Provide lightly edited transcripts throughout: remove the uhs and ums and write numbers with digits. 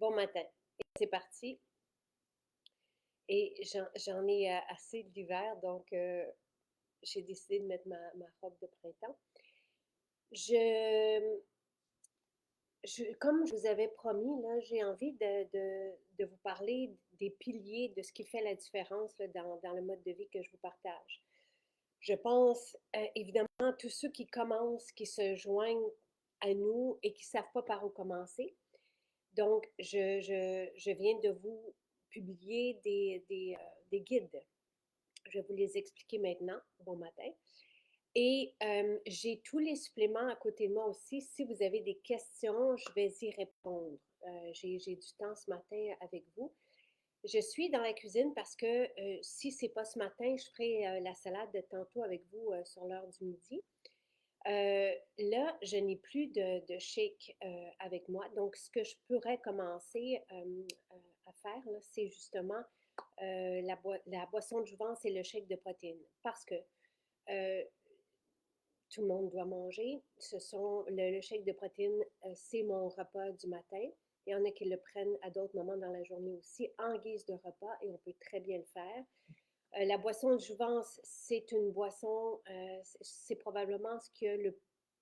Bon matin. Et c'est parti. Et j'en ai assez de l'hiver, donc j'ai décidé de mettre ma robe de printemps. Je, comme je vous avais promis, là, j'ai envie de vous parler des piliers, de ce qui fait la différence là, dans le mode de vie que je vous partage. Je pense évidemment à tous ceux qui commencent, qui se joignent à nous et qui ne savent pas par où commencer. Donc, je viens de vous publier des guides. Je vais vous les expliquer maintenant. Bon matin. Et j'ai tous les suppléments à côté de moi aussi. Si vous avez des questions, je vais y répondre. J'ai du temps ce matin avec vous. Je suis dans la cuisine parce que si ce n'est pas ce matin, je ferai la salade de tantôt avec vous sur l'heure du midi. Là, je n'ai plus de shake avec moi. Donc, ce que je pourrais commencer à faire, là, c'est justement la boisson de jouvence et le shake de protéines. Parce que euh, tout le monde doit manger. Le shake de protéines, c'est mon repas du matin. Il y en a qui le prennent à d'autres moments dans la journée aussi en guise de repas et on peut très bien le faire. La boisson de jouvence, c'est une boisson, c'est probablement ce qui a le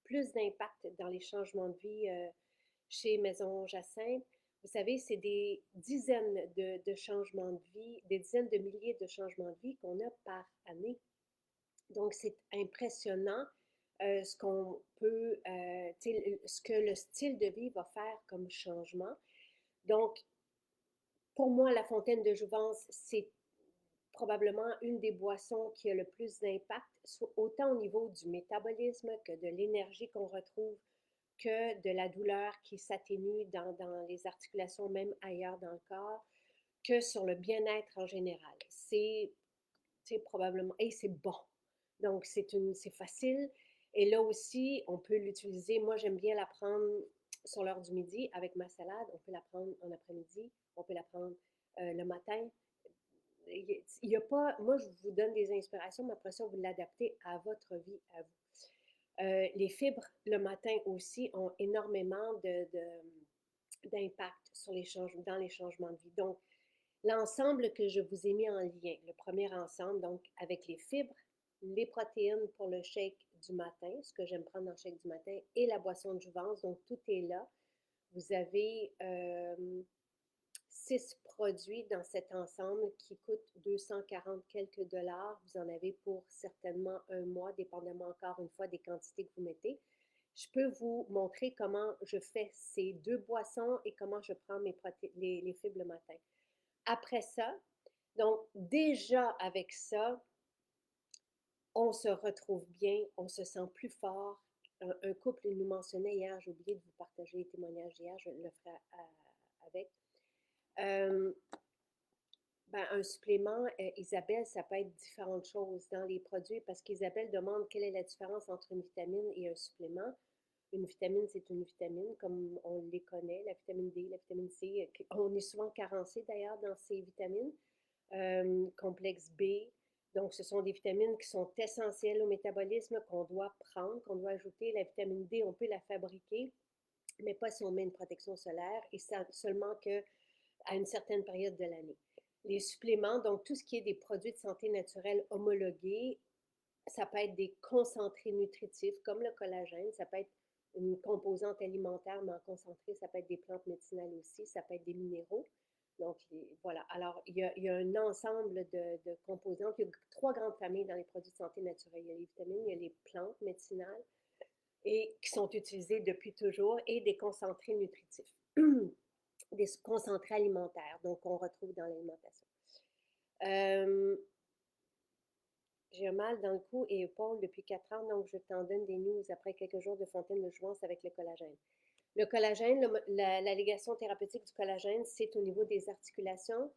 plus d'impact dans les changements de vie chez Maison Jacinthe. Vous savez, c'est des dizaines de changements de vie, des dizaines de milliers de changements de vie qu'on a par année. Donc, c'est impressionnant ce qu'on peut, ce que le style de vie va faire comme changement. Donc, pour moi, la fontaine de jouvence, c'est probablement une des boissons qui a le plus d'impact, autant au niveau du métabolisme que de l'énergie qu'on retrouve, que de la douleur qui s'atténue dans les articulations, même ailleurs dans le corps, que sur le bien-être en général. C'est probablement, et c'est bon. Donc, c'est facile. Et là aussi, on peut l'utiliser. Moi, j'aime bien la prendre sur l'heure du midi avec ma salade. On peut la prendre en après-midi. On peut la prendre le matin. Il y a pas, moi, je vous donne des inspirations, mais après ça, vous l'adaptez à votre vie, à vous. Les fibres, le matin aussi, ont énormément d'impact sur dans les changements de vie. Donc, l'ensemble que je vous ai mis en lien, le premier ensemble, donc avec les fibres, les protéines pour le shake du matin, ce que j'aime prendre dans le shake du matin, et la boisson de jouvence, donc tout est là. Vous avez 6 produits dans cet ensemble qui coûtent 240 quelques dollars. Vous en avez pour certainement un mois, dépendamment encore une fois des quantités que vous mettez. Je peux vous montrer comment je fais ces deux boissons et comment je prends les fibres le matin. Après ça, donc déjà avec ça, on se retrouve bien, on se sent plus fort. Un couple nous mentionnait hier, j'ai oublié de vous partager les témoignages d'hier, je le ferai avec. Euh, un supplément, Isabelle, ça peut être différentes choses dans les produits parce qu'Isabelle demande quelle est la différence entre une vitamine et un supplément. Une vitamine, c'est une vitamine, comme on les connaît, la vitamine D, la vitamine C. On est souvent carencé d'ailleurs dans ces vitamines. Complexe B. Donc, ce sont des vitamines qui sont essentielles au métabolisme, qu'on doit prendre, qu'on doit ajouter. La vitamine D, on peut la fabriquer, mais pas si on met une protection solaire et ça, seulement qu'à une certaine période de l'année. Les suppléments, donc tout ce qui est des produits de santé naturelle homologués, ça peut être des concentrés nutritifs comme le collagène, ça peut être une composante alimentaire, mais en concentré, ça peut être des plantes médicinales aussi, ça peut être des minéraux. Donc, voilà. Alors, il y a un ensemble de composantes. Il y a trois grandes familles dans les produits de santé naturelle. Il y a les vitamines, il y a les plantes médicinales et qui sont utilisées depuis toujours et des concentrés nutritifs, des concentrés alimentaires, donc qu'on retrouve dans l'alimentation. Euh, J'ai un mal dans le cou et épaule depuis 4 ans, donc je t'en donne des news après quelques jours de fontaine de jouvence avec le collagène. Le collagène, l'allégation thérapeutique du collagène, c'est au niveau des articulations,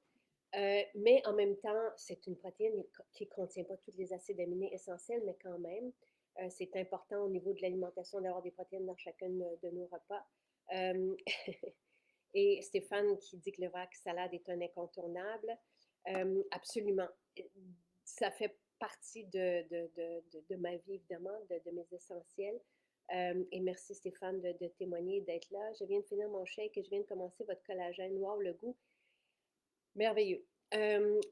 mais en même temps, c'est une protéine qui ne contient pas tous les acides aminés essentiels, mais quand même, c'est important au niveau de l'alimentation d'avoir des protéines dans chacun de nos repas. Euh, et Stéphane qui dit que le vrac salade est un incontournable. Absolument. Ça fait partie de ma vie, évidemment, de mes essentiels. Et merci Stéphane de témoigner, d'être là. Je viens de finir mon shake et je viens de commencer votre collagène. Wow, le goût, merveilleux.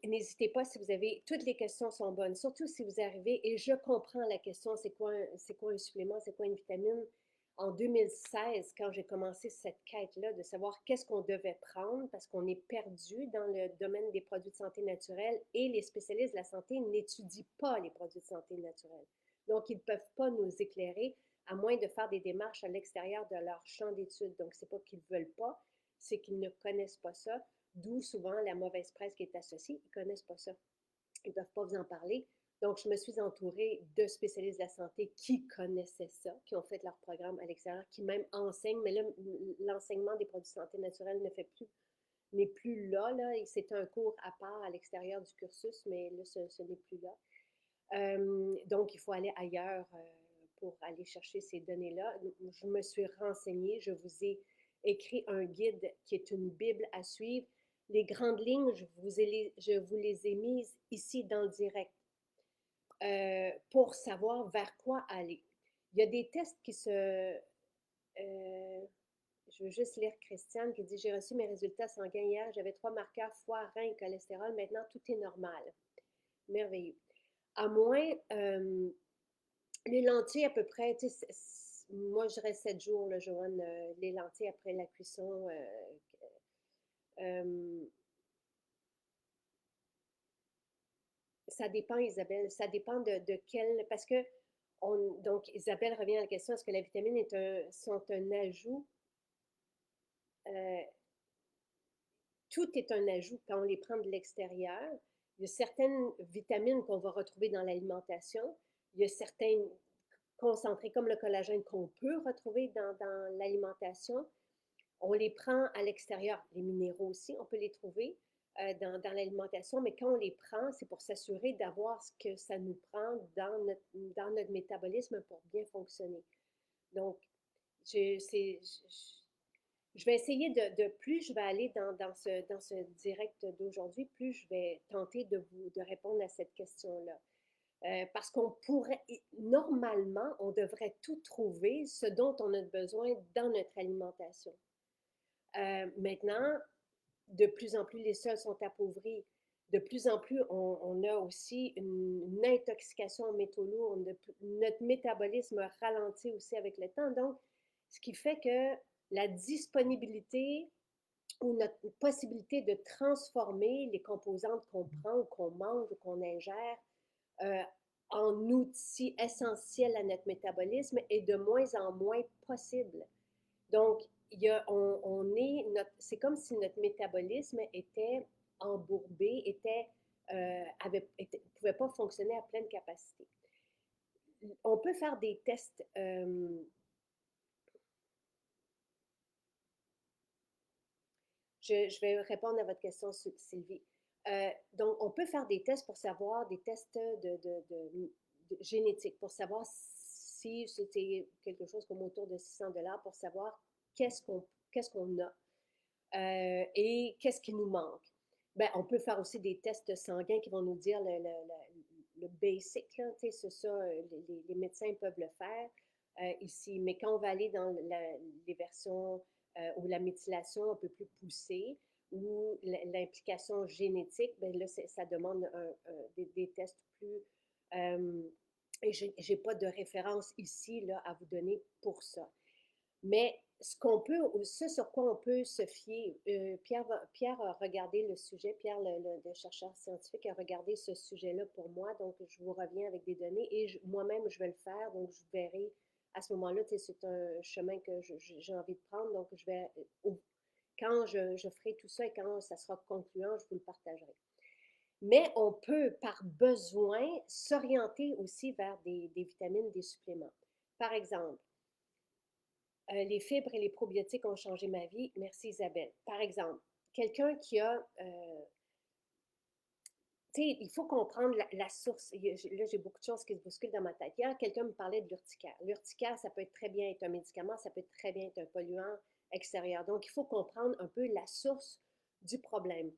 N'hésitez pas si vous avez, toutes les questions sont bonnes, surtout si vous arrivez, et je comprends la question, c'est quoi un supplément, c'est quoi une vitamine? En 2016, quand j'ai commencé cette quête-là de savoir qu'est-ce qu'on devait prendre, parce qu'on est perdu dans le domaine des produits de santé naturelle et les spécialistes de la santé n'étudient pas les produits de santé naturelle. Donc, ils ne peuvent pas nous éclairer à moins de faire des démarches à l'extérieur de leur champ d'études. Donc, ce n'est pas qu'ils ne veulent pas, c'est qu'ils ne connaissent pas ça, d'où souvent la mauvaise presse qui est associée. Ils ne connaissent pas ça. Ils ne peuvent pas vous en parler. Donc, je me suis entourée de spécialistes de la santé qui connaissaient ça, qui ont fait leur programme à l'extérieur, qui même enseignent. Mais là, l'enseignement des produits de santé naturelle n'est plus là. C'est un cours à part à l'extérieur du cursus, mais là, ce n'est plus là. Donc, il faut aller ailleurs pour aller chercher ces données-là. Je me suis renseignée, je vous ai écrit un guide qui est une Bible à suivre. Les grandes lignes, je vous les ai mises ici dans le direct pour savoir vers quoi aller. Il y a des tests qui se... je veux juste lire Christiane qui dit « J'ai reçu mes résultats sanguins hier, j'avais 3 marqueurs, foie, rein et cholestérol, maintenant tout est normal. » Merveilleux. À moins, les lentilles à peu près, moi je dirais 7 jours, là, Joanne, les lentilles après la cuisson. Ça dépend, Isabelle, ça dépend de quel. Parce que, donc, Isabelle revient à la question, est-ce que la vitamine sont un ajout? Euh, tout est un ajout quand on les prend de l'extérieur. Il y a certaines vitamines qu'on va retrouver dans l'alimentation. Il y a certaines concentrés comme le collagène qu'on peut retrouver dans l'alimentation. On les prend à l'extérieur. Les minéraux aussi, on peut les trouver dans l'alimentation, mais quand on les prend, c'est pour s'assurer d'avoir ce que ça nous prend dans notre métabolisme pour bien fonctionner. Donc, je, je vais essayer plus je vais aller dans ce direct d'aujourd'hui, plus je vais tenter de répondre à cette question-là. Parce qu'on pourrait, normalement, on devrait tout trouver, ce dont on a besoin dans notre alimentation. Maintenant, de plus en plus, les sols sont appauvris. De plus en plus, on a aussi une intoxication en métaux lourds. Notre métabolisme ralentit aussi avec le temps. Donc, ce qui fait que la disponibilité ou notre possibilité de transformer les composantes qu'on prend ou qu'on mange ou qu'on ingère euh, en outils essentiels à notre métabolisme est de moins en moins possible. Donc, c'est comme si notre métabolisme était embourbé, ne pouvait pas fonctionner à pleine capacité. On peut faire des tests. Je vais répondre à votre question, Sylvie. Donc, on peut faire des tests pour savoir, des tests de génétique, pour savoir si c'était quelque chose comme autour de 600 $ pour savoir qu'est-ce qu'on a et qu'est-ce qui nous manque. Ben, on peut faire aussi des tests sanguins qui vont nous dire le basic, c'est ça, les médecins peuvent le faire ici. Mais quand on va aller dans les versions ou la méthylation un peu plus poussée, ou l'implication génétique, ben là, ça demande des tests plus... et je n'ai pas de référence ici là, à vous donner pour ça. Mais ce sur quoi on peut se fier, Pierre a regardé le sujet, Pierre, le chercheur scientifique, a regardé ce sujet-là pour moi, donc je vous reviens avec des données et moi-même, je vais le faire, donc je verrai à ce moment-là, c'est un chemin que j'ai envie de prendre, donc quand je ferai tout ça et quand ça sera concluant, je vous le partagerai. Mais on peut, par besoin, s'orienter aussi vers des vitamines, des suppléments. Par exemple, les fibres et les probiotiques ont changé ma vie. Merci Isabelle. Par exemple, quelqu'un qui a... tu sais, il faut comprendre la source. Là, j'ai beaucoup de choses qui se bousculent dans ma tête. Hier, quelqu'un me parlait de l'urticaire. L'urticaire, ça peut être très bien être un médicament, ça peut être très bien être un polluant extérieur. Donc, il faut comprendre un peu la source du problème.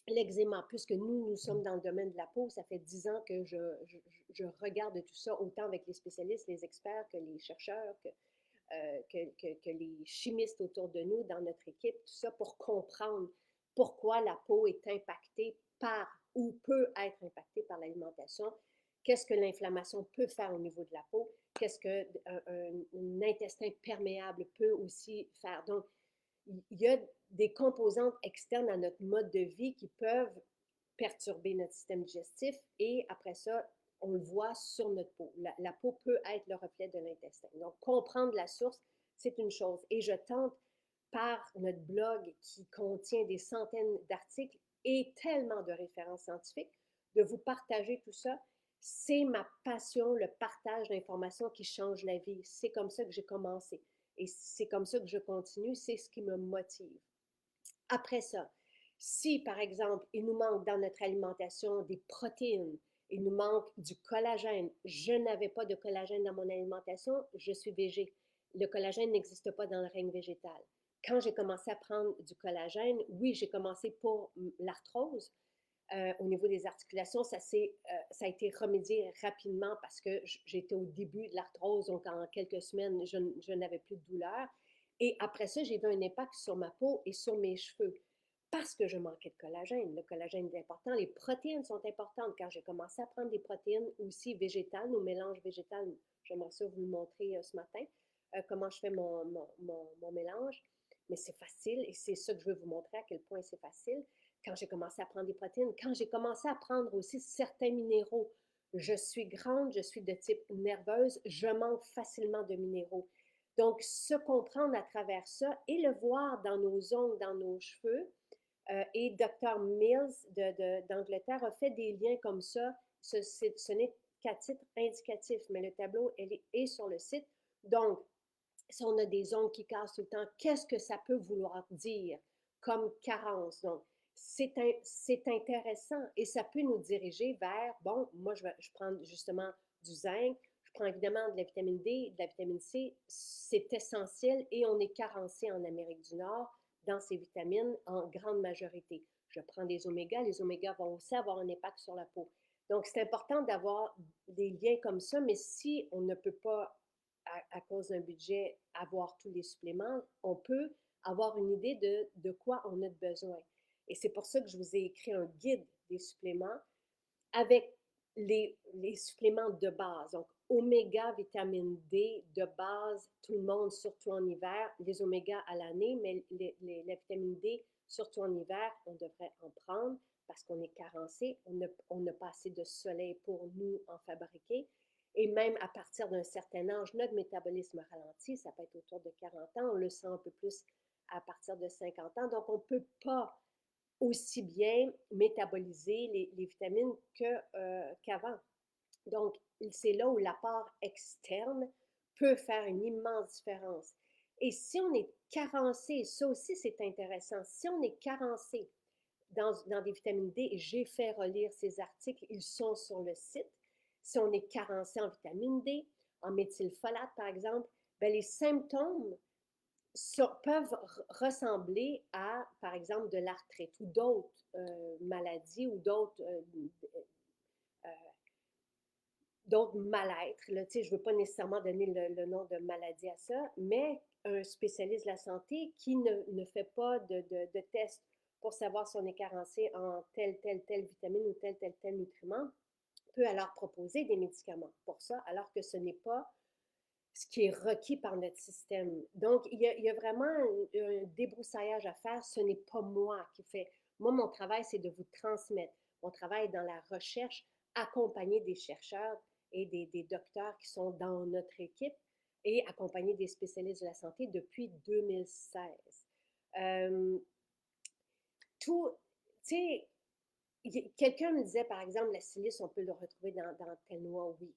l'eczéma, puisque nous sommes dans le domaine de la peau, ça fait 10 ans que je regarde tout ça, autant avec les spécialistes, les experts, que les chercheurs, que les chimistes autour de nous, dans notre équipe, tout ça, pour comprendre pourquoi la peau est impactée par ou peut être impactée par l'alimentation, qu'est-ce que l'inflammation peut faire au niveau de la peau, qu'est-ce qu'un intestin perméable peut aussi faire. Donc, il y a des composantes externes à notre mode de vie qui peuvent perturber notre système digestif et après ça, on le voit sur notre peau. La peau peut être le reflet de l'intestin. Donc, comprendre la source, c'est une chose. Et je tente par notre blog qui contient des centaines d'articles et tellement de références scientifiques de vous partager tout ça. C'est ma passion, le partage d'informations qui change la vie. C'est comme ça que j'ai commencé. Et c'est comme ça que je continue. C'est ce qui me motive. Après ça, si par exemple, il nous manque dans notre alimentation des protéines, il nous manque du collagène, je n'avais pas de collagène dans mon alimentation, je suis végé. Le collagène n'existe pas dans le règne végétal. Quand j'ai commencé à prendre du collagène, oui, j'ai commencé pour l'arthrose. Au niveau des articulations, ça a été remédié rapidement parce que j'étais au début de l'arthrose, donc en quelques semaines, je n'avais plus de douleur. Et après ça, j'ai vu un impact sur ma peau et sur mes cheveux parce que je manquais de collagène. Le collagène est important. Les protéines sont importantes. Quand j'ai commencé à prendre des protéines aussi végétales, nos mélanges végétales, j'aimerais ça vous le montrer ce matin, comment je fais mon mélange. Mais c'est facile et c'est ça que je veux vous montrer à quel point c'est facile. Quand j'ai commencé à prendre des protéines, quand j'ai commencé à prendre aussi certains minéraux, je suis grande, je suis de type nerveuse, je manque facilement de minéraux. Donc, se comprendre à travers ça et le voir dans nos ongles, dans nos cheveux. Et Dr. Mills d'Angleterre a fait des liens comme ça. Ce n'est qu'à titre indicatif, mais le tableau est sur le site. Donc, si on a des ongles qui cassent tout le temps, qu'est-ce que ça peut vouloir dire comme carence? Donc, c'est intéressant et ça peut nous diriger vers, bon, moi, je prends justement du zinc, je prends évidemment de la vitamine D, de la vitamine C, c'est essentiel et on est carencé en Amérique du Nord dans ces vitamines en grande majorité. Je prends des omégas, les omégas vont aussi avoir un impact sur la peau. Donc, c'est important d'avoir des liens comme ça, mais si on ne peut pas à cause d'un budget, avoir tous les suppléments, on peut avoir une idée de quoi on a besoin. Et c'est pour ça que je vous ai écrit un guide des suppléments avec les suppléments de base. Donc, oméga, vitamine D de base, tout le monde, surtout en hiver, les omégas à l'année, mais la vitamine D, surtout en hiver, on devrait en prendre parce qu'on est carencé, on n'a pas assez de soleil pour nous en fabriquer. Et même à partir d'un certain âge, notre métabolisme ralentit, ça peut être autour de 40 ans, on le sent un peu plus à partir de 50 ans. Donc, on ne peut pas aussi bien métaboliser les vitamines qu'avant. Donc, c'est là où l'apport externe peut faire une immense différence. Et si on est carencé, ça aussi c'est intéressant, si on est carencé dans des vitamines D, j'ai fait relire ces articles, ils sont sur le site. Si on est carencé en vitamine D, en méthylfolate par exemple, ben les symptômes peuvent ressembler à, par exemple, de l'arthrite ou d'autres maladies ou d'autres mal-être. Je ne veux pas nécessairement donner le nom de maladie à ça, mais un spécialiste de la santé qui ne fait pas de test pour savoir si on est carencé en telle vitamine ou tel nutriment, peut alors proposer des médicaments pour ça, alors que ce n'est pas ce qui est requis par notre système. Donc, il y a vraiment un débroussaillage à faire. Ce n'est pas moi qui fais. Moi, mon travail, c'est de vous transmettre. Mon travail est dans la recherche, accompagner des chercheurs et des docteurs qui sont dans notre équipe et accompagner des spécialistes de la santé depuis 2016. Euh, tout, tu sais, quelqu'un me disait, par exemple, la silice, on peut le retrouver dans tel noix, oui.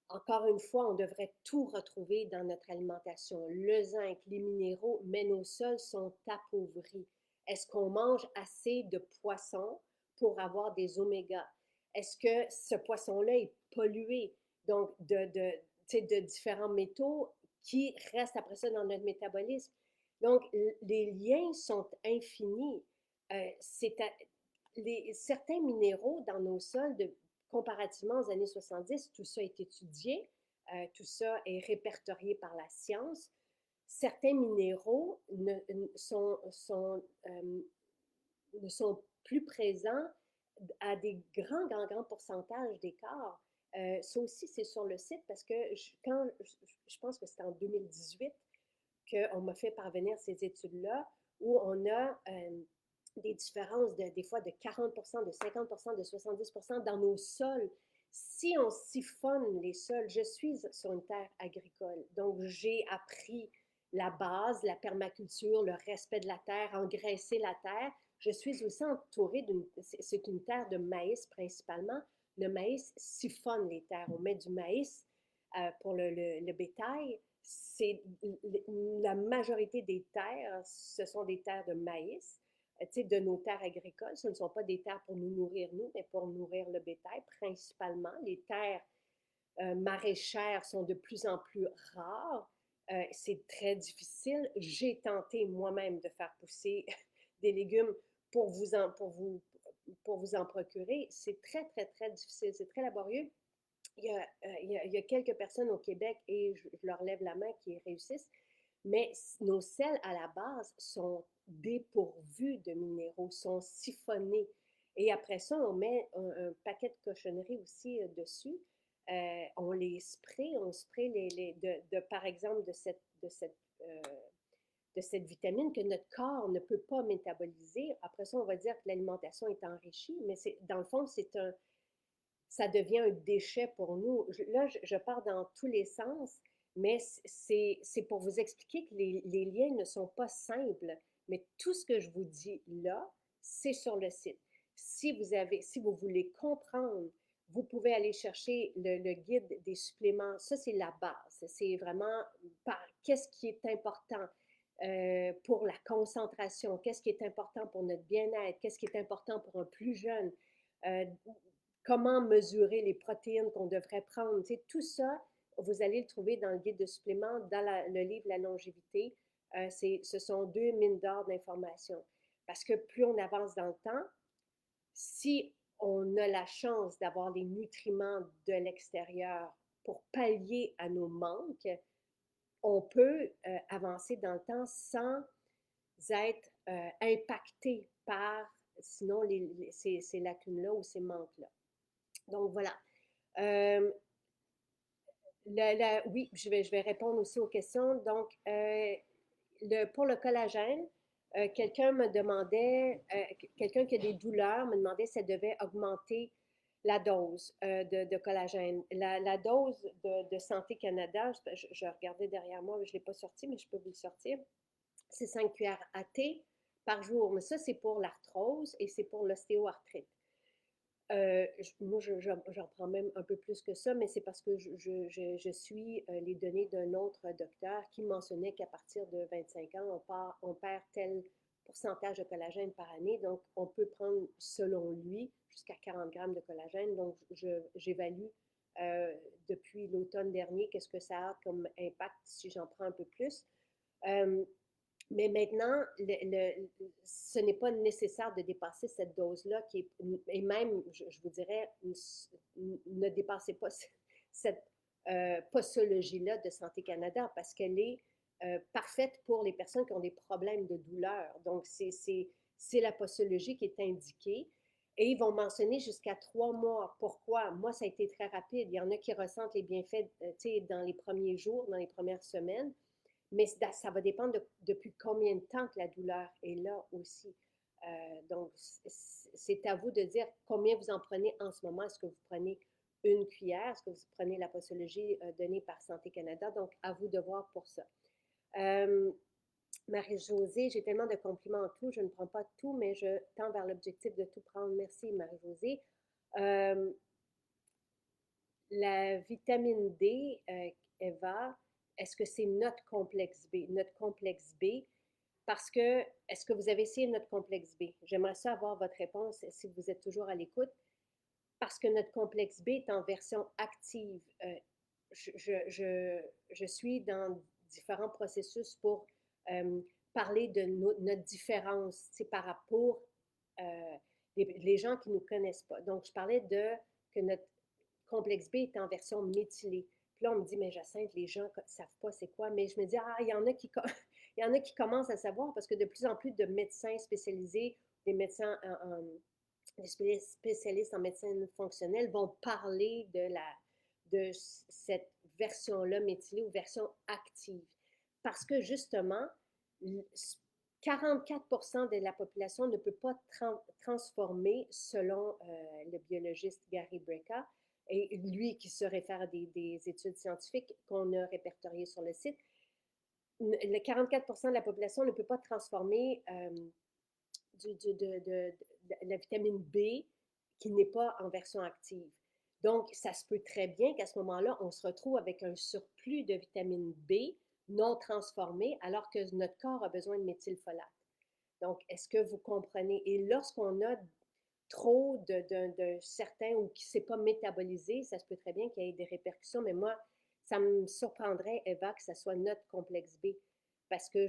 Encore une fois, on devrait tout retrouver dans notre alimentation. Le zinc, les minéraux, mais nos sols sont appauvris. Est-ce qu'on mange assez de poissons pour avoir des omégas? Est-ce que ce poisson-là est pollué, donc de différents métaux qui restent après ça dans notre métabolisme? Donc, les liens sont infinis. C'est certains minéraux dans nos sols, comparativement aux années 70, tout ça est étudié, tout ça est répertorié par la science. Certains minéraux ne sont plus présents à des grands pourcentages d'écart. Ça aussi, c'est sur le site parce que je pense que c'est en 2018 qu'on m'a fait parvenir ces études-là où on a des différences des fois de 40 de 50 de 70 dans nos sols. Si on siphonne les sols, je suis sur une terre agricole, donc j'ai appris la base, la permaculture, le respect de la terre, engraisser la terre. Je suis aussi entourée c'est une terre de maïs principalement. Le maïs siphonne les terres. On met du maïs pour le bétail. La majorité des terres, ce sont des terres de maïs, de nos terres agricoles. Ce ne sont pas des terres pour nous nourrir, nous, mais pour nourrir le bétail principalement. Les terres maraîchères sont de plus en plus rares. C'est très difficile. J'ai tenté moi-même de faire pousser des légumes pour vous en procurer. C'est très difficile. C'est très laborieux. Il y a quelques personnes au Québec, et je leur lève la main, qui réussissent, mais nos sels à la base sont dépourvus de minéraux, sont siphonnés. Et après ça, on met un paquet de cochonneries aussi dessus. On les spray, par exemple, de cette vitamine que notre corps ne peut pas métaboliser. Après ça, on va dire que l'alimentation est enrichie, mais dans le fond, ça devient un déchet pour nous. Là, je pars dans tous les sens, mais c'est pour vous expliquer que les liens ne sont pas simples. Mais tout ce que je vous dis là, c'est sur le site. Si vous voulez comprendre, vous pouvez aller chercher le guide des suppléments. Ça, c'est la base. C'est vraiment qu'est-ce qui est important pour la concentration, qu'est-ce qui est important pour notre bien-être, qu'est-ce qui est important pour un plus jeune. Comment mesurer les protéines qu'on devrait prendre. Tu sais, tout ça, vous allez le trouver dans le guide de suppléments, dans le livre La longévité. Ce sont deux mines d'or d'informations. Parce que plus on avance dans le temps, si on a la chance d'avoir les nutriments de l'extérieur pour pallier à nos manques, on peut avancer dans le temps sans être impacté par, sinon, ces lacunes-là ou ces manques-là. Donc, voilà. Oui, je vais répondre aussi aux questions. Donc, pour le collagène, quelqu'un qui a des douleurs me demandait si elle devait augmenter la dose de collagène. La dose de Santé Canada, je regardais derrière moi, je ne l'ai pas sorti, mais je peux vous le sortir. C'est 5 cuillères à thé par jour. Mais ça, c'est pour l'arthrose et c'est pour l'ostéoarthrite. Moi, j'en prends même un peu plus que ça, mais c'est parce que je suis les données d'un autre docteur qui mentionnait qu'à partir de 25 ans, on perd tel pourcentage de collagène par année. Donc, on peut prendre, selon lui, jusqu'à 40 grammes de collagène. Donc, j'évalue depuis l'automne dernier qu'est-ce que ça a comme impact si j'en prends un peu plus. Mais maintenant, ce n'est pas nécessaire de dépasser cette dose-là, et même, je vous dirais, ne dépassez pas cette posologie-là de Santé Canada parce qu'elle est parfaite pour les personnes qui ont des problèmes de douleur. Donc, c'est la posologie qui est indiquée. Et ils vont mentionner jusqu'à 3 mois. Pourquoi? Moi, ça a été très rapide. Il y en a qui ressentent les bienfaits dans les premiers jours, dans les premières semaines. Mais ça va dépendre depuis combien de temps que la douleur est là aussi. Donc, c'est à vous de dire combien vous en prenez en ce moment. Est-ce que vous prenez une cuillère? Est-ce que vous prenez la posologie donnée par Santé Canada? Donc, à vous de voir pour ça. Marie-Josée, j'ai tellement de compliments en tout. Je ne prends pas tout, mais je tends vers l'objectif de tout prendre. Merci, Marie-Josée. La vitamine D, Eva, est-ce que c'est notre complexe B? Notre complexe B, parce que, est-ce que vous avez essayé notre complexe B? J'aimerais ça avoir votre réponse si vous êtes toujours à l'écoute. Parce que notre complexe B est en version active. Je suis dans différents processus pour parler de notre différence par rapport les gens qui ne nous connaissent pas. Donc, je parlais que notre complexe B est en version méthylée. Puis là, on me dit, mais Jacinthe, les gens ne savent pas c'est quoi. Mais je me dis, il y en a il y en a qui commencent à savoir parce que de plus en plus de médecins spécialisés, des médecins des spécialistes en médecine fonctionnelle vont parler de cette version-là méthylée ou version active. Parce que justement, 44% de la population ne peut pas transformer, selon le biologiste Gary Brecka, et lui qui se réfère à des études scientifiques qu'on a répertoriées sur le site. Le 44% de la population ne peut pas transformer de la vitamine B qui n'est pas en version active. Donc, ça se peut très bien qu'à ce moment-là, on se retrouve avec un surplus de vitamine B non transformée alors que notre corps a besoin de méthylfolate. Donc, est-ce que vous comprenez? Et lorsqu'on a trop d'un certain ou qui ne s'est pas métabolisé, ça se peut très bien qu'il y ait des répercussions, mais moi, ça me surprendrait, Eva, que ce soit notre complexe B parce que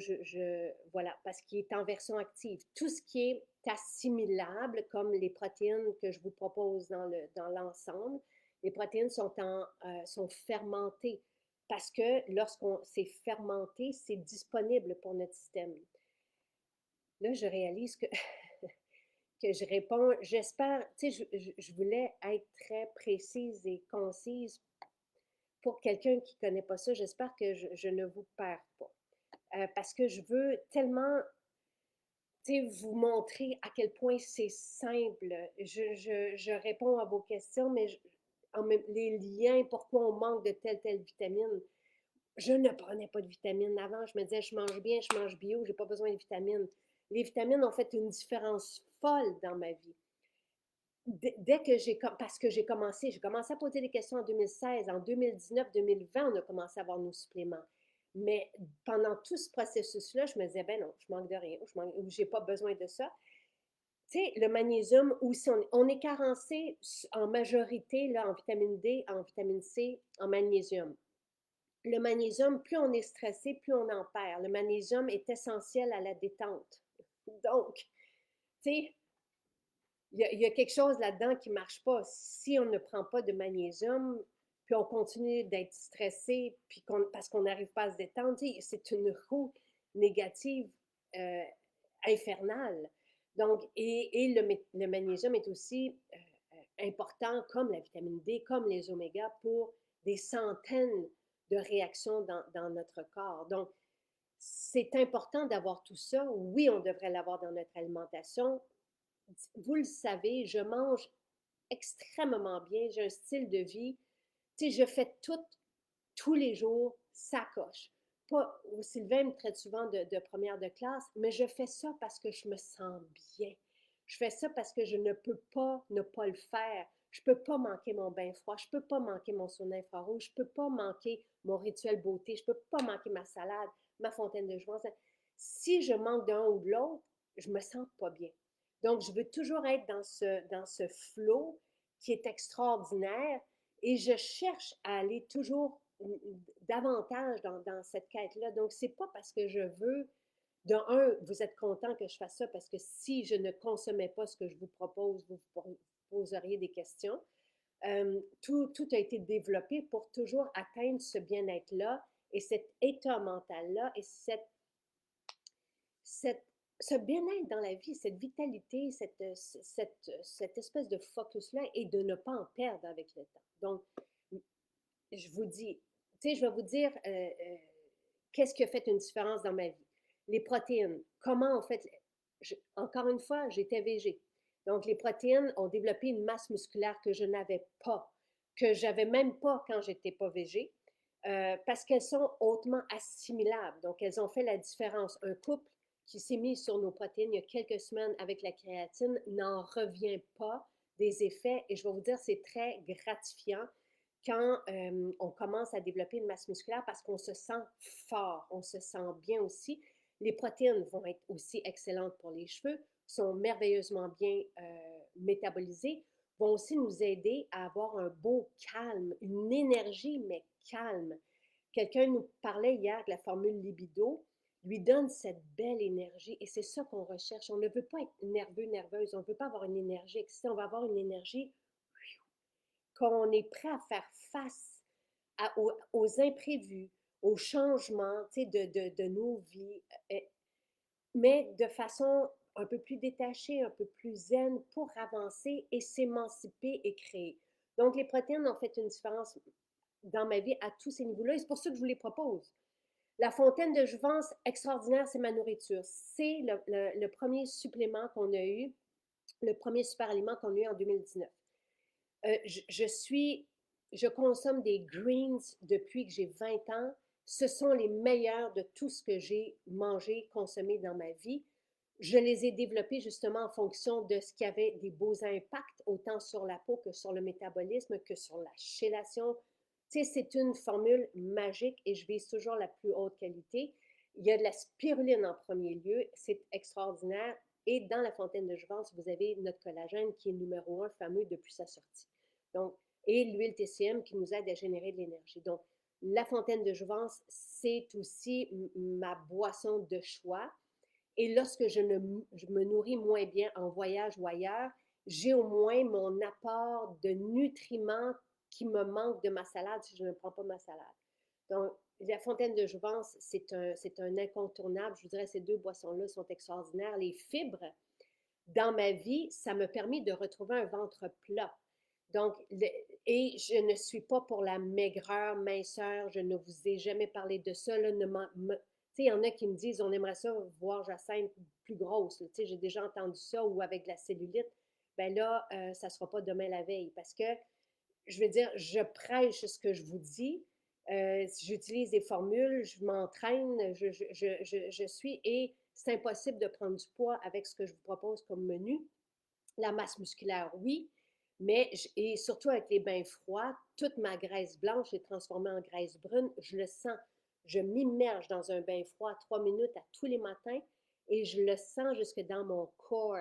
voilà, parce qu'il est en version active. Tout ce qui est assimilable, comme les protéines que je vous propose dans l'ensemble, les protéines sont fermentées parce que lorsqu'on c'est fermenté, c'est disponible pour notre système. Là, je réalise que je réponds, j'espère, tu sais, je voulais être très précise et concise pour quelqu'un qui ne connaît pas ça. J'espère que je ne vous perds pas. Parce que je veux tellement vous montrer à quel point c'est simple. Je réponds à vos questions, mais les liens, pourquoi on manque de telle vitamine. Je ne prenais pas de vitamines avant. Je me disais, je mange bien, je mange bio, je n'ai pas besoin de vitamines. Les vitamines ont fait une différence folle dans ma vie. Dès que parce que j'ai commencé à poser des questions en 2016. En 2019, 2020, on a commencé à avoir nos suppléments. Mais pendant tout ce processus-là, je me disais, ben non, je manque de rien, je n'ai pas besoin de ça. Tu sais, le magnésium, ou si on est carencé en majorité là, en vitamine D, en vitamine C, en magnésium. Le magnésium, plus on est stressé, plus on en perd. Le magnésium est essentiel à la détente. Donc, tu sais, il y a quelque chose là-dedans qui ne marche pas. Si on ne prend pas de magnésium, puis on continue d'être stressé, puis parce qu'on n'arrive pas à se détendre, c'est une roue négative euh, infernale. Donc, et le magnésium est aussi important, comme la vitamine D, comme les omégas, pour des centaines de réactions dans notre corps. Donc, c'est important d'avoir tout ça. Oui, on devrait l'avoir dans notre alimentation. Vous le savez, je mange extrêmement bien, j'ai un style de vie, tu sais, je fais tout tous les jours, ça coche. Pas, Sylvain me traite souvent de première de classe, mais je fais ça parce que je me sens bien. Je fais ça parce que je ne peux pas ne pas le faire. Je ne peux pas manquer mon bain froid, je ne peux pas manquer mon sauna infrarouge, je ne peux pas manquer mon rituel beauté, je ne peux pas manquer ma salade, ma fontaine de joie. Si je manque d'un ou de l'autre, je ne me sens pas bien. Donc, je veux toujours être dans ce flow qui est extraordinaire et je cherche à aller toujours davantage dans cette quête-là. Donc, c'est pas parce que je veux, vous êtes content que je fasse ça parce que si je ne consommais pas ce que je vous propose, vous poseriez des questions. Tout a été développé pour toujours atteindre ce bien-être-là et cet état mental-là et ce bien-être dans la vie, cette vitalité, cette espèce de focus-là et de ne pas en perdre avec le temps. Donc, je vous dis, tu sais, je vais vous dire qu'est-ce qui a fait une différence dans ma vie. Les protéines, comment en fait, encore une fois, j'étais végé. Donc, les protéines ont développé une masse musculaire que je n'avais pas, que j'avais même pas quand j'étais pas végé, parce qu'elles sont hautement assimilables. Donc, elles ont fait la différence. Un couple qui s'est mis sur nos protéines il y a quelques semaines avec la créatine n'en revient pas des effets. Et je vais vous dire, c'est très gratifiant quand on commence à développer une masse musculaire parce qu'on se sent fort, on se sent bien aussi. Les protéines vont être aussi excellentes pour les cheveux, sont merveilleusement bien métabolisées, vont aussi nous aider à avoir un beau calme, une énergie, mais calme. Quelqu'un nous parlait hier de la formule libido. lui donne cette belle énergie et c'est ça qu'on recherche. On ne veut pas être nerveux, nerveuse, on ne veut pas avoir une énergie excitée, on va avoir une énergie qu'on est prêt à faire face aux imprévus, aux changements de nos vies, mais de façon un peu plus détachée, un peu plus zen pour avancer et s'émanciper et créer. Donc, les protéines ont fait une différence dans ma vie à tous ces niveaux-là et c'est pour ça que je vous les propose. La fontaine de jouvence extraordinaire, c'est ma nourriture. C'est le premier supplément qu'on a eu, le premier super aliment qu'on a eu en 2019. Je consomme des greens depuis que j'ai 20 ans. Ce sont les meilleurs de tout ce que j'ai mangé, consommé dans ma vie. Je les ai développés justement en fonction de ce qui avait des beaux impacts, autant sur la peau que sur le métabolisme, que sur la chélation. Tu sais, c'est une formule magique et je vise toujours la plus haute qualité. Il y a de la spiruline en premier lieu, c'est extraordinaire. Et dans la fontaine de jouvence, vous avez notre collagène qui est numéro un fameux depuis sa sortie. Donc, et l'huile TCM qui nous aide à générer de l'énergie. Donc, la fontaine de jouvence, c'est aussi ma boisson de choix. Et lorsque je me nourris moins bien en voyage ou ailleurs, j'ai au moins mon apport de nutriments qui me manque de ma salade si je ne prends pas ma salade. Donc, la fontaine de jouvence, c'est un incontournable. Je vous dirais, ces deux boissons-là sont extraordinaires. Les fibres, dans ma vie, ça me permet de retrouver un ventre plat. Donc, et je ne suis pas pour la maigreur, minceur, je ne vous ai jamais parlé de ça. Là, il y en a qui me disent, on aimerait ça voir Jacinthe plus grosse. J'ai déjà entendu ça, ou avec de la cellulite. Ben là, ça ne sera pas demain la veille. Parce que, je veux dire, je prêche ce que je vous dis. J'utilise des formules, je m'entraîne, je suis, et c'est impossible de prendre du poids avec ce que je vous propose comme menu. La masse musculaire, oui, mais et surtout avec les bains froids, toute ma graisse blanche est transformée en graisse brune. Je le sens. Je m'immerge dans un bain froid 3 minutes à tous les matins et je le sens jusque dans mon corps.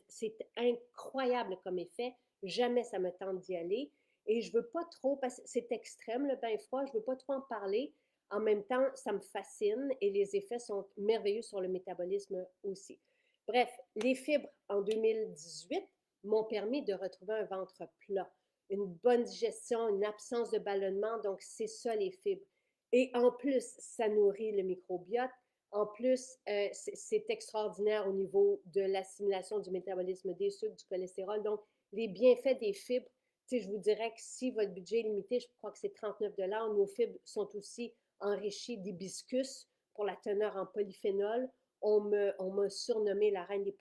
C'est incroyable comme effet. Jamais ça me tente d'y aller. Et je veux pas trop, parce que c'est extrême le bain froid, je veux pas trop en parler. En même temps, ça me fascine et les effets sont merveilleux sur le métabolisme aussi. Bref, les fibres en 2018 m'ont permis de retrouver un ventre plat, une bonne digestion, une absence de ballonnement. Donc, c'est ça les fibres. Et en plus, ça nourrit le microbiote. En plus, c'est extraordinaire au niveau de l'assimilation du métabolisme des sucres, du cholestérol. Donc, les bienfaits des fibres, tu sais, je vous dirais que si votre budget est limité, je crois que c'est 39 $, nos fibres sont aussi enrichies d'hibiscus pour la teneur en polyphénol. On m'a surnommé la reine des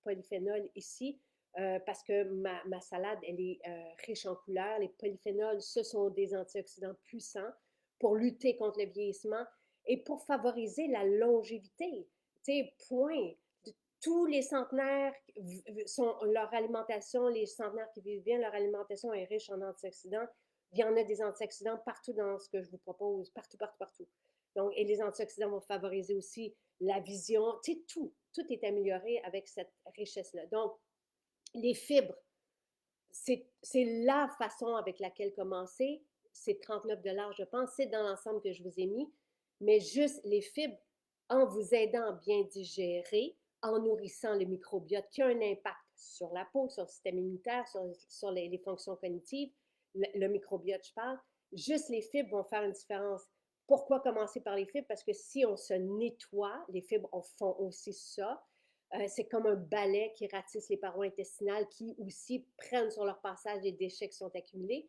polyphénols ici parce que ma salade, elle est riche en couleurs. Les polyphénols, ce sont des antioxydants puissants pour lutter contre le vieillissement et pour favoriser la longévité. Tu sais, point. Tous les centenaires sont leur alimentation, les centenaires qui vivent bien, leur alimentation est riche en antioxydants. Il y en a des antioxydants partout dans ce que je vous propose, partout, partout, partout. Donc, et les antioxydants vont favoriser aussi la vision, tu sais, tout est amélioré avec cette richesse-là. Donc, les fibres, c'est la façon avec laquelle commencer. C'est 39 $, je pense, c'est dans l'ensemble que je vous ai mis. Mais juste les fibres, en vous aidant à bien digérer, en nourrissant le microbiote qui a un impact sur la peau, sur le système immunitaire, sur les fonctions cognitives, le microbiote, je parle, juste les fibres vont faire une différence. Pourquoi commencer par les fibres? Parce que si on se nettoie, les fibres font aussi ça. C'est comme un balai qui ratisse les parois intestinales qui aussi prennent sur leur passage les déchets qui sont accumulés.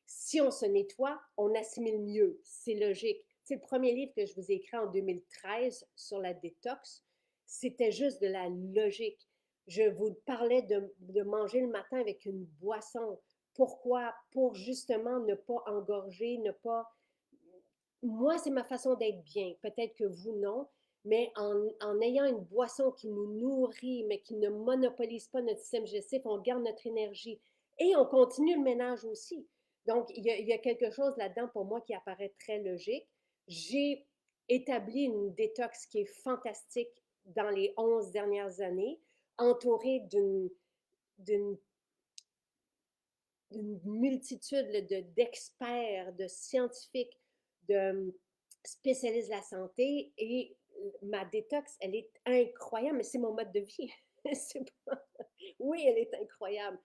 Si on se nettoie, on assimile mieux. C'est logique. C'est le premier livre que je vous ai écrit en 2013 sur la détox. C'était juste de la logique. Je vous parlais de manger le matin avec une boisson. Pourquoi? Pour justement ne pas engorger, ne pas... Moi, c'est ma façon d'être bien. Peut-être que vous, non. Mais en ayant une boisson qui nous nourrit, mais qui ne monopolise pas notre système digestif, on garde notre énergie et on continue le ménage aussi. Donc, il y a quelque chose là-dedans pour moi qui apparaît très logique. J'ai établi une détox qui est fantastique dans les 11 dernières années, entourée d'une multitude d'experts, de scientifiques, de spécialistes de la santé. Et ma détox, elle est incroyable, mais c'est mon mode de vie. C'est pas- Oui, elle est incroyable.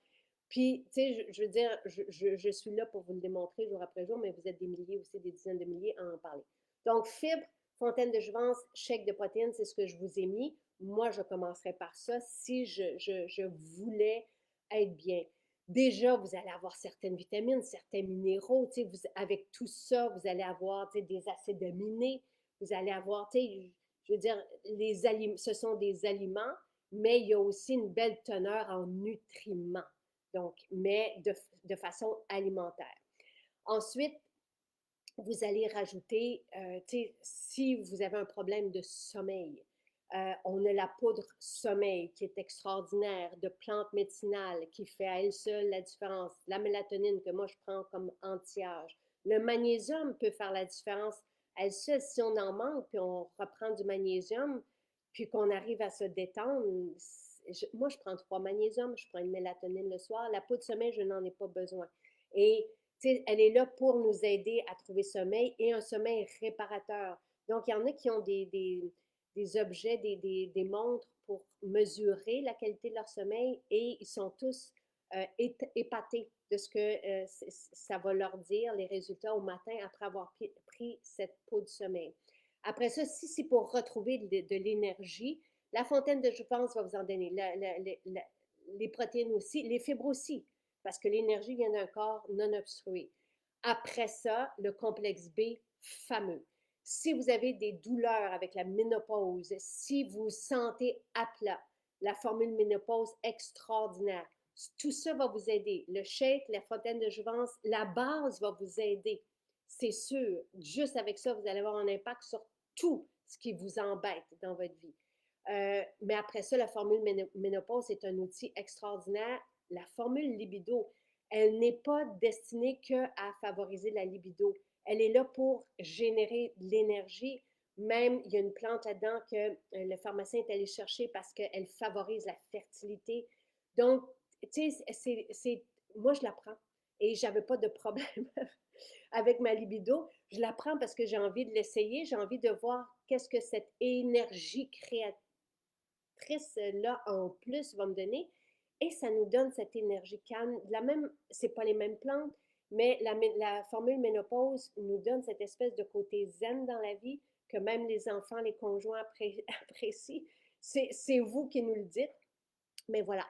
Puis, tu sais, je veux dire, je suis là pour vous le démontrer jour après jour, mais vous êtes des milliers aussi, des dizaines de milliers à en parler. Donc, fibres, fontaine de jouvence, chèque de protéines, c'est ce que je vous ai mis. Moi, je commencerai par ça si je voulais être bien. Déjà, vous allez avoir certaines vitamines, certains minéraux, tu sais, avec tout ça, vous allez avoir, tu sais, des acides aminés, vous allez avoir, tu sais, je veux dire, ce sont des aliments, mais il y a aussi une belle teneur en nutriments. Donc, mais de façon alimentaire. Ensuite, vous allez rajouter, si vous avez un problème de sommeil, on a la poudre sommeil qui est extraordinaire, de plantes médicinales qui fait à elle seule la différence. La mélatonine que moi je prends comme anti-âge. Le magnésium peut faire la différence à elle seule. Si on en manque, puis on reprend du magnésium, puis qu'on arrive à se détendre, moi je prends 3 magnésiums, je prends une mélatonine le soir. La poudre sommeil, je n'en ai pas besoin. Et elle est là pour nous aider à trouver sommeil et un sommeil réparateur. Donc, il y en a qui ont des objets, des montres pour mesurer la qualité de leur sommeil et ils sont tous épatés de ce que ça va leur dire, les résultats au matin après avoir pris cette peau de sommeil. Après ça, si c'est pour retrouver de l'énergie, la fontaine de jouvence va vous en donner, les protéines aussi, les fibres aussi, parce que l'énergie vient d'un corps non obstrué. Après ça, le complexe B fameux. Si vous avez des douleurs avec la ménopause, si vous sentez à plat, la formule ménopause extraordinaire, tout ça va vous aider. Le shake, la fontaine de jouvence, la base va vous aider. C'est sûr, juste avec ça, vous allez avoir un impact sur tout ce qui vous embête dans votre vie. Mais après ça, la formule ménopause est un outil extraordinaire. La formule libido, elle n'est pas destinée qu'à favoriser la libido. Elle est là pour générer de l'énergie. Même, il y a une plante là-dedans que le pharmacien est allé chercher parce qu'elle favorise la fertilité. Donc, tu sais, moi, je la prends et j'avais pas de problème avec ma libido. Je la prends parce que j'ai envie de l'essayer, j'ai envie de voir qu'est-ce que cette énergie créatrice là en plus va me donner. Et ça nous donne cette énergie calme. La même, c'est pas les mêmes plantes, mais la formule ménopause nous donne cette espèce de côté zen dans la vie que même les enfants, les conjoints apprécient. C'est vous qui nous le dites. Mais voilà.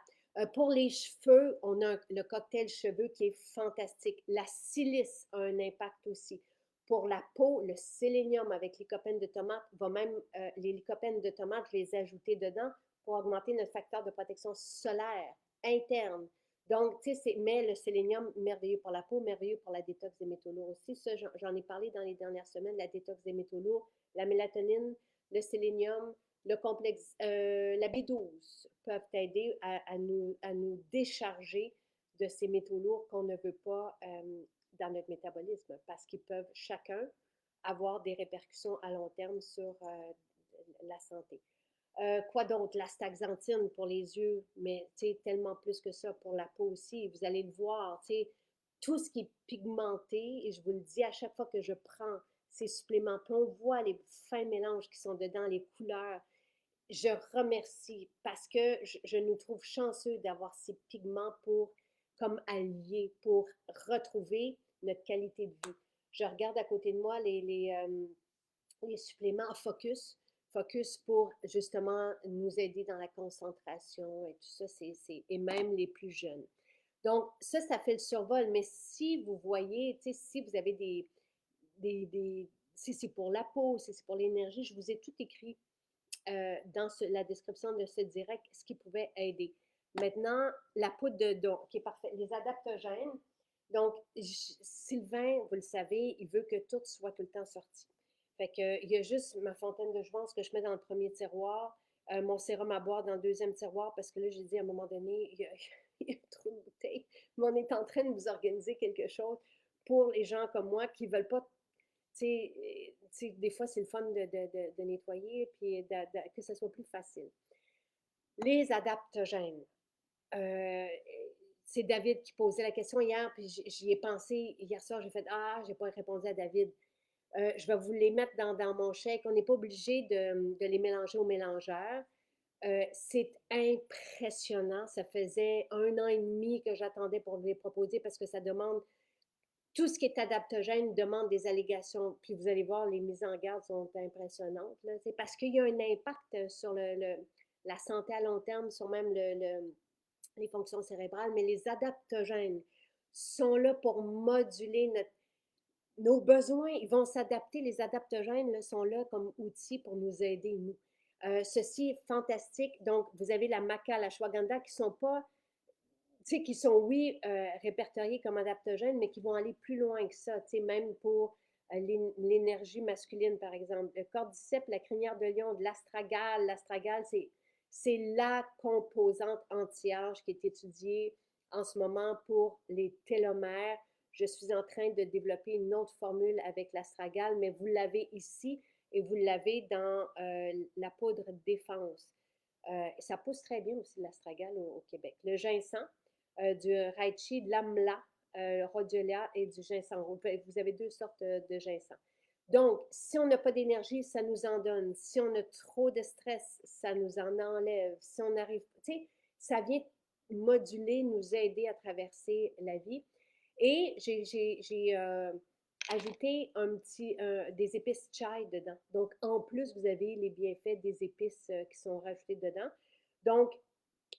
Pour les cheveux, on a le cocktail cheveux qui est fantastique. La silice a un impact aussi. Pour la peau, le sélénium avec lycopène de tomate va même, les lycopènes de tomate, je les ajouter dedans pour augmenter notre facteur de protection solaire interne. Donc, tu sais, mais le sélénium, merveilleux pour la peau, merveilleux pour la détox des métaux lourds aussi. Ça, j'en ai parlé dans les dernières semaines, la détox des métaux lourds, la mélatonine, le sélénium, le complexe, la B12 peuvent aider à nous décharger de ces métaux lourds qu'on ne veut pas dans notre métabolisme parce qu'ils peuvent chacun avoir des répercussions à long terme sur la santé. Quoi d'autre? L'astaxanthine pour les yeux, mais tellement plus que ça pour la peau aussi. Vous allez le voir, tout ce qui est pigmenté, et je vous le dis à chaque fois que je prends ces suppléments, puis on voit les fins mélanges qui sont dedans, les couleurs. Je remercie parce que je nous trouve chanceux d'avoir ces pigments pour, comme alliés, pour retrouver notre qualité de vie. Je regarde à côté de moi les suppléments Focus. Focus pour justement nous aider dans la concentration et tout ça, et même les plus jeunes. Donc, ça fait le survol, mais si vous voyez, si vous avez si c'est pour la peau, si c'est pour l'énergie, je vous ai tout écrit dans la description de ce direct ce qui pouvait aider. Maintenant, la poudre de don, qui est parfaite, les adaptogènes. Donc, Sylvain, vous le savez, il veut que tout soit tout le temps sorti. Fait que, il y a juste ma fontaine de jouvence que je mets dans le premier tiroir, mon sérum à boire dans le deuxième tiroir, parce que là, j'ai dit à un moment donné, il y a trop de bouteilles. Mais on est en train de vous organiser quelque chose pour les gens comme moi qui ne veulent pas des fois, c'est le fun de nettoyer puis que ce soit plus facile. Les adaptogènes. Euh, c'est David qui posait la question hier, puis j'y ai pensé hier soir, j'ai fait Ah, j'ai pas répondu à David. Je vais vous les mettre dans mon chèque. On n'est pas obligé de les mélanger au mélangeur. C'est impressionnant. Ça faisait 1 an et demi que j'attendais pour vous les proposer parce que ça demande, tout ce qui est adaptogène demande des allégations. Puis vous allez voir, les mises en garde sont impressionnantes. Là. C'est parce qu'il y a un impact sur la santé à long terme, sur même les fonctions cérébrales, mais les adaptogènes sont là pour moduler nos besoins. Ils vont s'adapter. Les adaptogènes là, sont là comme outils pour nous aider, nous. Ceci est fantastique. Donc, vous avez la maca, la ashwagandha qui sont pas, tu sais, qui sont, oui, répertoriés comme adaptogènes, mais qui vont aller plus loin que ça, tu sais, même pour l'énergie masculine, par exemple. Le cordyceps, la crinière de lion, de l'astragale. L'astragale, c'est la composante anti-âge qui est étudiée en ce moment pour les télomères. Je suis en train de développer une autre formule avec l'astragale, mais vous l'avez ici et vous l'avez dans la poudre défense. Ça pousse très bien aussi l'astragale au Québec. Le ginseng, du reishi, de l'amla, rhodiola et du ginseng. Vous avez deux sortes de ginseng. Donc, si on n'a pas d'énergie, ça nous en donne. Si on a trop de stress, ça nous en enlève. Si on arrive, tu sais, ça vient moduler, nous aider à traverser la vie. Et j'ai ajouté des épices chai dedans. Donc, en plus, vous avez les bienfaits des épices qui sont rajoutées dedans. Donc,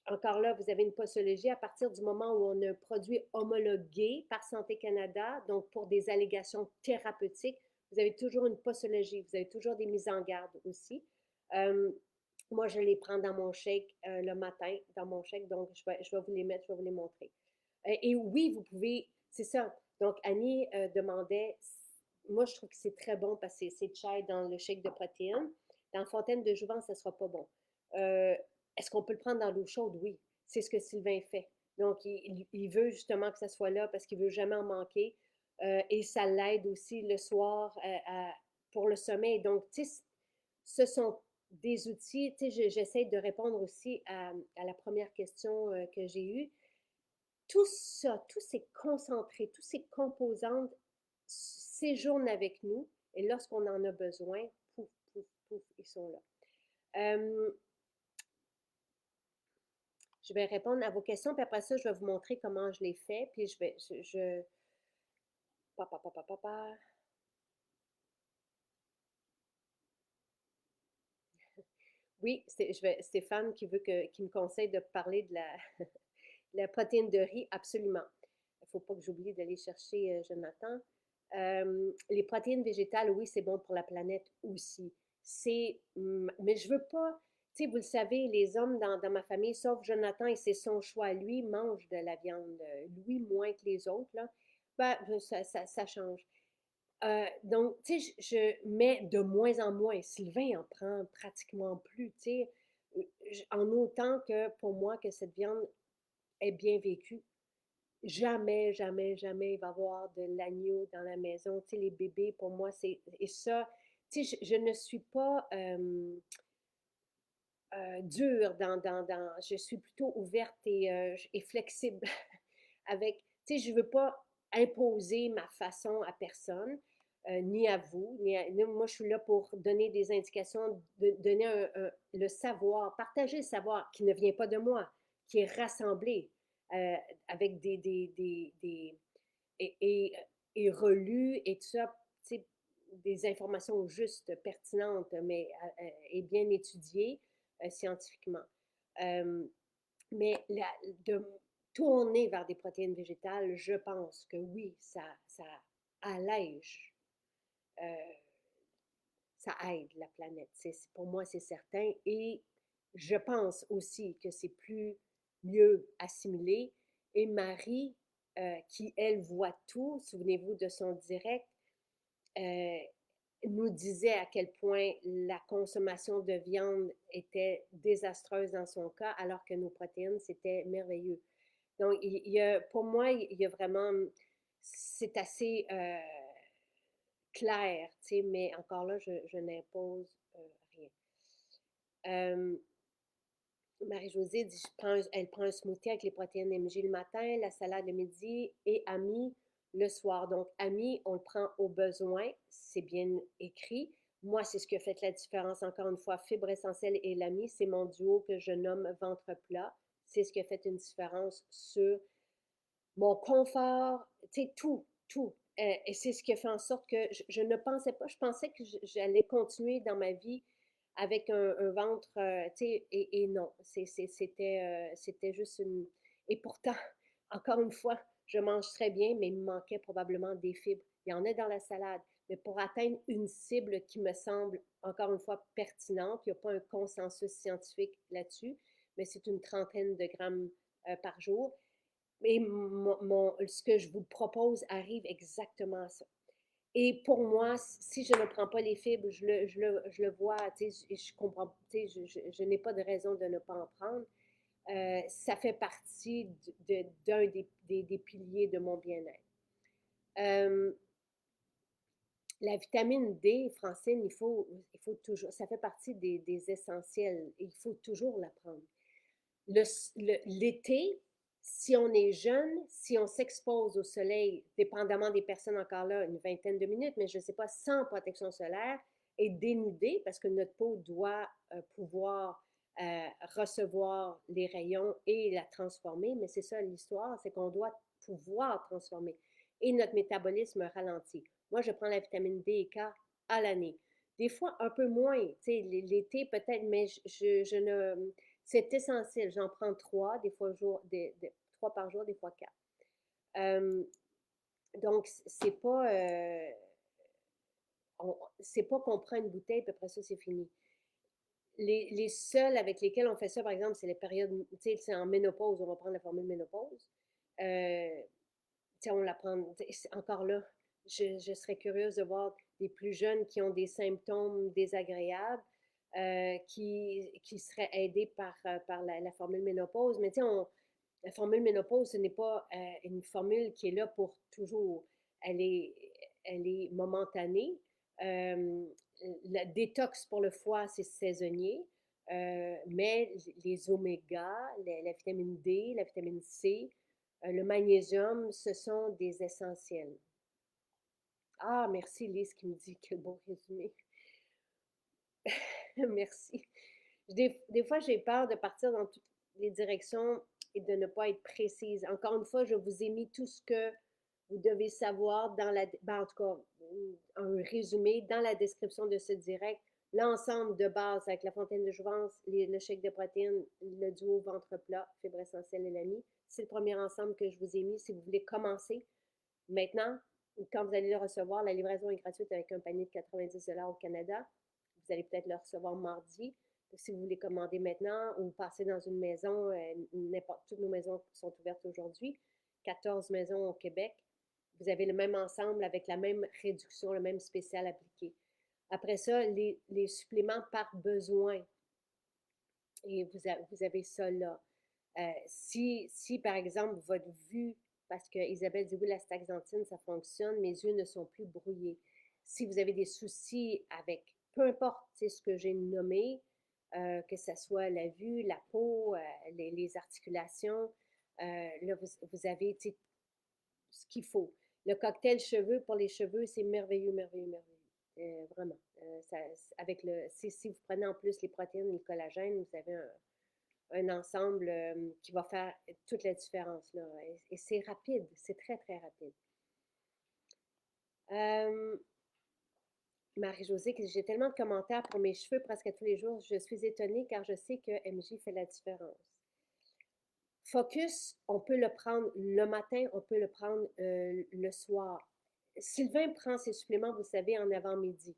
encore là, vous avez une posologie à partir du moment où on a un produit homologué par Santé Canada, donc pour des allégations thérapeutiques, vous avez toujours une posologie, vous avez toujours des mises en garde aussi. Euh, Moi, je les prends dans mon shake le matin, dans mon shake, donc je vais vous les mettre, je vais vous les montrer. Et oui, vous pouvez, c'est ça. Donc, Annie demandait, moi, je trouve que c'est très bon parce que c'est chai dans le shake de protéines. Dans Fontaine de Jouvence, ça ne sera pas bon. Euh, Est-ce qu'on peut le prendre dans l'eau chaude? Oui. C'est ce que Sylvain fait. Donc, il veut justement que ça soit là parce qu'il ne veut jamais en manquer. Et ça l'aide aussi le soir pour le sommeil. Donc, tu sais, ce sont des outils. Tu sais, j'essaie de répondre aussi à la première question que j'ai eue. Tout ça, tous ces concentrés, tous ces composantes séjournent avec nous et lorsqu'on en a besoin, pouf, pouf, pouf, ils sont là. Euh, je vais répondre à vos questions, puis après ça, je vais vous montrer comment je l'ai fait, puis pa, pa, pa, pa, pa, pa. Oui, Stéphane qui me conseille de parler de la protéine de riz, absolument. Il ne faut pas que j'oublie d'aller chercher Jonathan. Les protéines végétales, oui, c'est bon pour la planète aussi. Mais je veux pas, tu sais, vous le savez, les hommes dans ma famille, sauf Jonathan, et c'est son choix, lui, mange de la viande, lui moins que les autres, là. Ben, ça change. Donc, tu sais, mets de moins en moins. Sylvain en prend pratiquement plus, tu sais, en autant que pour moi que cette viande est bien vécue. Jamais, jamais, jamais il va y avoir de l'agneau dans la maison. Tu sais, les bébés, pour moi, c'est... Et ça, tu sais, je ne suis pas dure Je suis plutôt ouverte et flexible avec... Tu sais, je ne veux pas imposer ma façon à personne, ni à vous. Moi, je suis là pour donner des indications, donner le savoir, partager le savoir qui ne vient pas de moi, qui est rassemblé euh, avec et, et, et relu et tout ça, tu sais, des informations justes, pertinentes, mais et bien étudiées scientifiquement. Euh, mais de tourner vers des protéines végétales, je pense que oui, ça allège, euh, ça aide la planète. Pour moi, c'est certain. Et je pense aussi que c'est mieux assimilé. Et Marie, qui, elle, voit tout, souvenez-vous de son direct, euh, nous disait à quel point la consommation de viande était désastreuse dans son cas, alors que nos protéines, c'était merveilleux. Donc, pour moi, il y a vraiment, c'est assez clair, tu sais, mais encore là, je n'impose rien. Euh, Marie-Josée dit, elle prend un smoothie avec les protéines MJ le matin, la salade le midi et Ami le soir. Donc, ami, on le prend au besoin, c'est bien écrit. Moi, c'est ce qui a fait la différence. Encore une fois, fibre essentielle et l'ami, c'est mon duo que je nomme ventre plat. C'est ce qui a fait une différence sur mon confort, tu sais, tout. Et c'est ce qui a fait en sorte que je ne pensais pas, je pensais que j'allais continuer dans ma vie avec un ventre, tu sais, et non, c'était juste une... Et pourtant, encore une fois, je mange très bien, mais il me manquait probablement des fibres. Il y en a dans la salade, mais pour atteindre une cible qui me semble, encore une fois, pertinente, il n'y a pas un consensus scientifique là-dessus, mais c'est une trentaine de grammes par jour. Et ce que je vous propose arrive exactement à ça. Et pour moi, si je ne prends pas les fibres, je le vois, tu sais, je comprends, tu sais, je n'ai pas de raison de ne pas en prendre. Ça fait partie d'un des piliers de mon bien-être. Euh, la vitamine D, Francine, il faut toujours, ça fait partie des essentiels. Il faut toujours la prendre. L'été, si on est jeune, si on s'expose au soleil, dépendamment des personnes encore là, une vingtaine de minutes, mais je ne sais pas, sans protection solaire, et dénudé, parce que notre peau doit pouvoir recevoir les rayons et la transformer, mais c'est ça l'histoire, c'est qu'on doit pouvoir transformer. Et notre métabolisme ralentit. Moi, je prends la vitamine D et K à l'année. Des fois, un peu moins, tu sais, l'été peut-être, mais je ne c'est essentiel. J'en prends trois, des fois trois par jour, des fois quatre. Euh, donc, c'est pas qu'on prend une bouteille, puis après ça, c'est fini. Les seuls avec lesquels on fait ça, par exemple, c'est les périodes, tu sais, c'est en ménopause, on va prendre la formule ménopause. On la prend, encore là, je serais curieuse de voir des plus jeunes qui ont des symptômes désagréables, qui seraient aidés par la formule ménopause. Mais la formule ménopause, ce n'est pas une formule qui est là pour toujours. Elle est, elle est momentanée. Euh, la détox pour le foie, c'est saisonnier. Mais les oméga, la vitamine D, la vitamine C, le magnésium, ce sont des essentiels. Ah, merci Lise qui me dit quel bon résumé. Merci. Des fois, j'ai peur de partir dans toutes les directions et de ne pas être précise. Encore une fois, je vous ai mis tout ce que vous devez savoir dans en tout cas, un résumé dans la description de ce direct. L'ensemble de base avec la fontaine de jouvence, le shake de protéines, le duo ventre plat, fibre essentielle et l'ami. C'est le premier ensemble que je vous ai mis si vous voulez commencer. Maintenant, quand vous allez le recevoir, la livraison est gratuite avec un panier de 90 au Canada. Vous allez peut-être le recevoir mardi. Si vous voulez commander maintenant ou passer dans une maison, toutes nos maisons sont ouvertes aujourd'hui, 14 maisons au Québec. Vous avez le même ensemble avec la même réduction, le même spécial appliqué. Après ça, les suppléments par besoin. Et vous avez ça là. Si, par exemple, votre vue, parce que Isabelle dit oui, la staxanthine, ça fonctionne, mes yeux ne sont plus brouillés. Si vous avez des soucis avec, peu importe ce que j'ai nommé, que ce soit la vue, la peau, les articulations, là, vous avez ce qu'il faut. Le cocktail cheveux pour les cheveux, c'est merveilleux, merveilleux, merveilleux. Vraiment. Si vous prenez en plus les protéines et le collagène, vous avez un ensemble qui va faire toute la différence. Là. Et c'est rapide, c'est très, très rapide. Marie-Josée, j'ai tellement de commentaires pour mes cheveux presque tous les jours. Je suis étonnée car je sais que MJ fait la différence. Focus, on peut le prendre le matin, on peut le prendre le soir. Sylvain prend ses suppléments, vous savez, en avant-midi.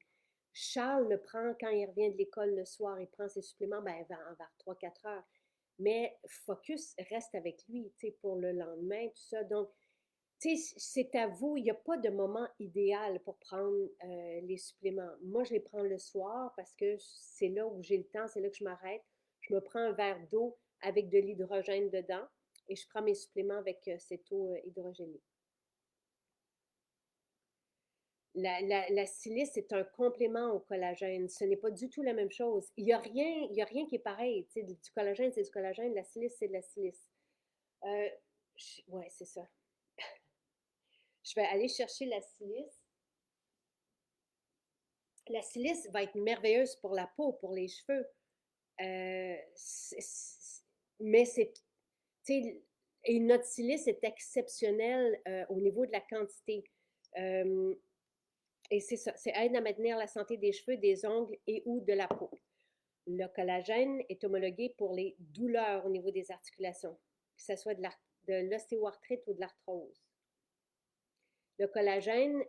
Charles le prend quand il revient de l'école le soir. Il prend ses suppléments vers 3-4 heures. Mais Focus reste avec lui pour le lendemain, tout ça. Donc, c'est à vous. Il n'y a pas de moment idéal pour prendre les suppléments. Moi, je les prends le soir parce que c'est là où j'ai le temps, c'est là que je m'arrête. Je me prends un verre d'eau avec de l'hydrogène dedans et je prends mes suppléments avec cette eau hydrogénée. La silice est un complément au collagène. Ce n'est pas du tout la même chose. Il n'y a rien qui est pareil. Du collagène, c'est du collagène. La silice, c'est de la silice. Ouais, c'est ça. Je vais aller chercher la silice. La silice va être merveilleuse pour la peau, pour les cheveux. Mais c'est, tu sais, et notre silice est exceptionnel au niveau de la quantité. Euh, et c'est ça, c'est aide à maintenir la santé des cheveux, des ongles et ou de la peau. Le collagène est homologué pour les douleurs au niveau des articulations, que ce soit de l'ostéoarthrite ou de l'arthrose. Le collagène,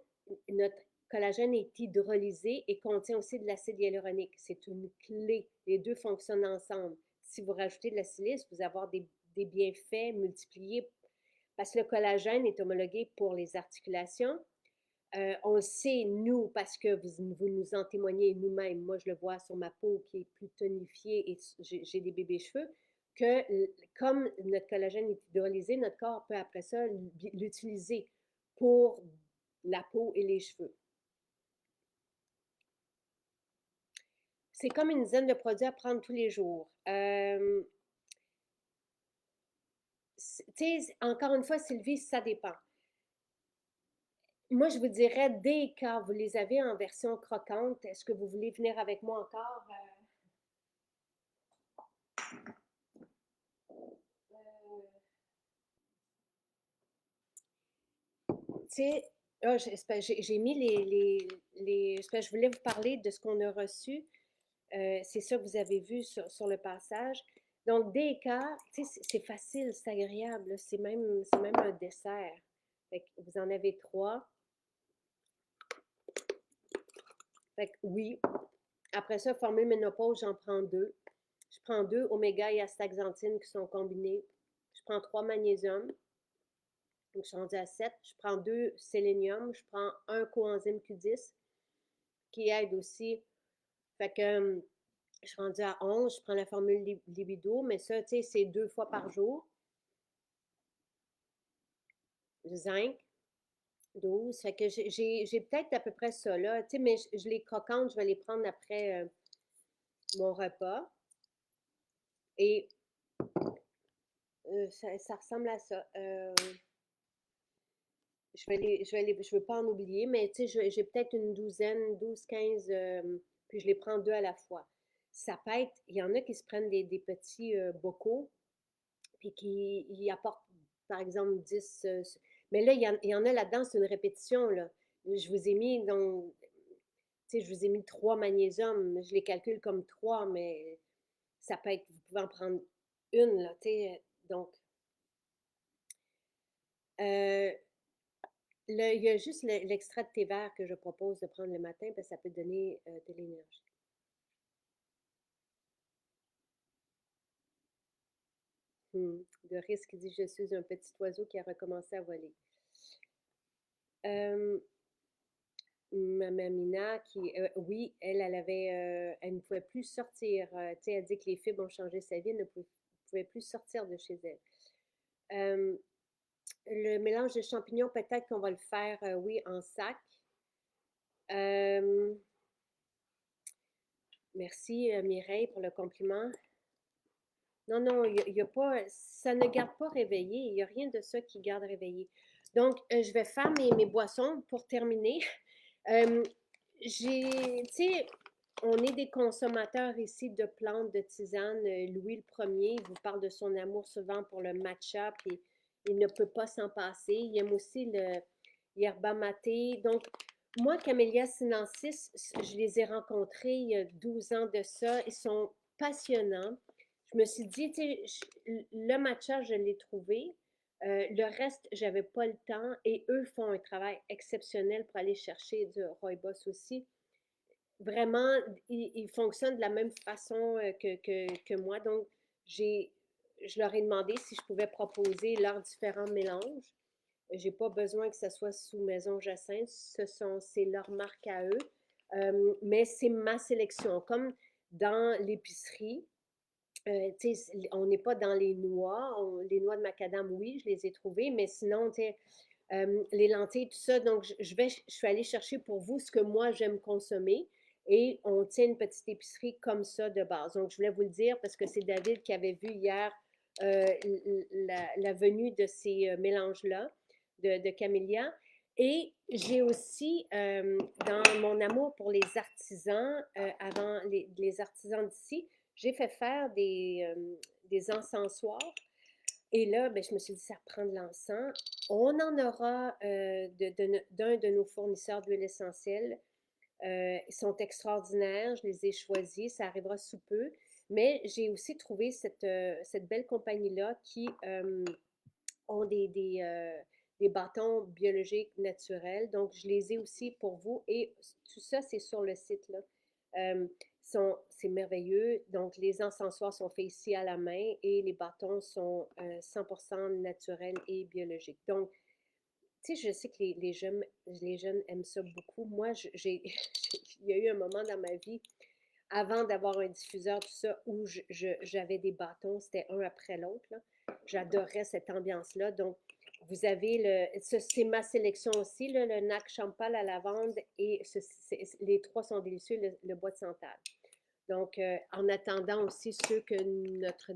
notre collagène est hydrolysé et contient aussi de l'acide hyaluronique. C'est une clé. Les deux fonctionnent ensemble. Si vous rajoutez de la silice, vous allez avoir des bienfaits multipliés parce que le collagène est homologué pour les articulations. On le sait, nous, parce que vous nous en témoignez nous-mêmes. Moi, je le vois sur ma peau qui est plus tonifiée et j'ai des bébés cheveux, que comme notre collagène est hydrolysé, notre corps peut après ça l'utiliser pour la peau et les cheveux. C'est comme une dizaine de produits à prendre tous les jours. Encore une fois, Sylvie, ça dépend. Moi, je vous dirais, dès que vous les avez en version croquante, est-ce que vous voulez venir avec moi encore? Tu sais, j'ai mis je voulais vous parler de ce qu'on a reçu. C'est ça que vous avez vu sur le passage. Donc, des cas, tu sais, c'est facile, c'est agréable. C'est même un dessert. Fait que vous en avez 3. Fait que oui. Après ça, formule ménopause, j'en prends 2. Je prends 2 oméga et astaxanthine qui sont combinés. Je prends 3 magnésium. Donc, je suis rendue à 7. Je prends 2 sélénium. Je prends un coenzyme Q10 qui aide aussi. Fait que je suis rendue à 11. Je prends la formule libido, mais ça, tu sais, c'est 2 fois par jour. Zinc, 12. Fait que j'ai peut-être à peu près ça là. Tu sais, mais je les croquante, je vais les prendre après mon repas. Et ça ressemble à ça. Je veux pas en oublier, mais tu sais, j'ai peut-être une douzaine, 12, 15, puis je les prends 2 à la fois. Ça peut être, il y en a qui se prennent des petits bocaux, puis qui y apportent, par exemple, 10. Mais là, il y en a là-dedans, c'est une répétition, là. Je vous ai mis, donc, tu sais, je vous ai mis 3 magnésium. Je les calcule comme 3, mais ça peut être, vous pouvez en prendre une, là, tu sais. Donc, euh, il y a juste l'extrait de thé vert que je propose de prendre le matin parce que ça peut donner de l'énergie. De risque, dit je suis un petit oiseau qui a recommencé à voler. Euh, Ma mamina qui, oui, elle ne pouvait plus sortir. Tu sais, elle dit que les fibres ont changé sa vie, elle ne pouvait plus sortir de chez elle. Le mélange de champignons, peut-être qu'on va le faire, oui, en sac. Euh, Merci Mireille pour le compliment. Non, non, il y a pas, ça ne garde pas réveillé. Il n'y a rien de ça qui garde réveillé. Donc, je vais faire mes boissons pour terminer. Euh, tu sais, on est des consommateurs ici de plantes, de tisanes. Louis le Premier, il vous parle de son amour souvent pour le matcha, puis il ne peut pas s'en passer. Il aime aussi le yerba maté. Donc, moi, Camellia sinensis, je les ai rencontrés il y a 12 ans de ça. Ils sont passionnants. Je me suis dit, tu sais, le matcha, je l'ai trouvé. Le reste, j'avais pas le temps et eux font un travail exceptionnel pour aller chercher du rooibos aussi. Vraiment, ils fonctionnent de la même façon que moi. Donc, je leur ai demandé si je pouvais proposer leurs différents mélanges. J'ai pas besoin que ce soit sous Maison Jacinthe, c'est leur marque à eux. Mais c'est ma sélection. Comme dans l'épicerie, on n'est pas dans les noix. Les noix de macadam, oui, je les ai trouvées, mais sinon, les lentilles, tout ça. Donc, je suis allée chercher pour vous ce que moi j'aime consommer. Et on tient une petite épicerie comme ça de base. Donc, je voulais vous le dire parce que c'est David qui avait vu hier la venue de ces mélanges-là de Camellia. Et j'ai aussi, dans mon amour pour les artisans, avant les artisans d'ici, j'ai fait faire des encensoirs. Et là, ben, je me suis dit, ça reprend de l'encens. On en aura d'un de nos fournisseurs d'huile essentielle. Ils sont extraordinaires, je les ai choisis, ça arrivera sous peu. Mais j'ai aussi trouvé cette belle compagnie-là qui ont des bâtons biologiques naturels. Donc, je les ai aussi pour vous. Et tout ça, c'est sur le site, là. Euh, c'est merveilleux. Donc, les encensoirs sont faits ici à la main et les bâtons sont 100% naturels et biologiques. Donc, tu sais, je sais que les jeunes aiment ça beaucoup. Moi, il y a eu un moment dans ma vie, avant d'avoir un diffuseur, tout ça, où j'avais des bâtons, c'était un après l'autre, là. J'adorais cette ambiance-là. Donc, vous avez c'est ma sélection aussi, là, le NAC Champal à lavande et les trois sont délicieux, le bois de santal. Donc, en attendant aussi ceux que notre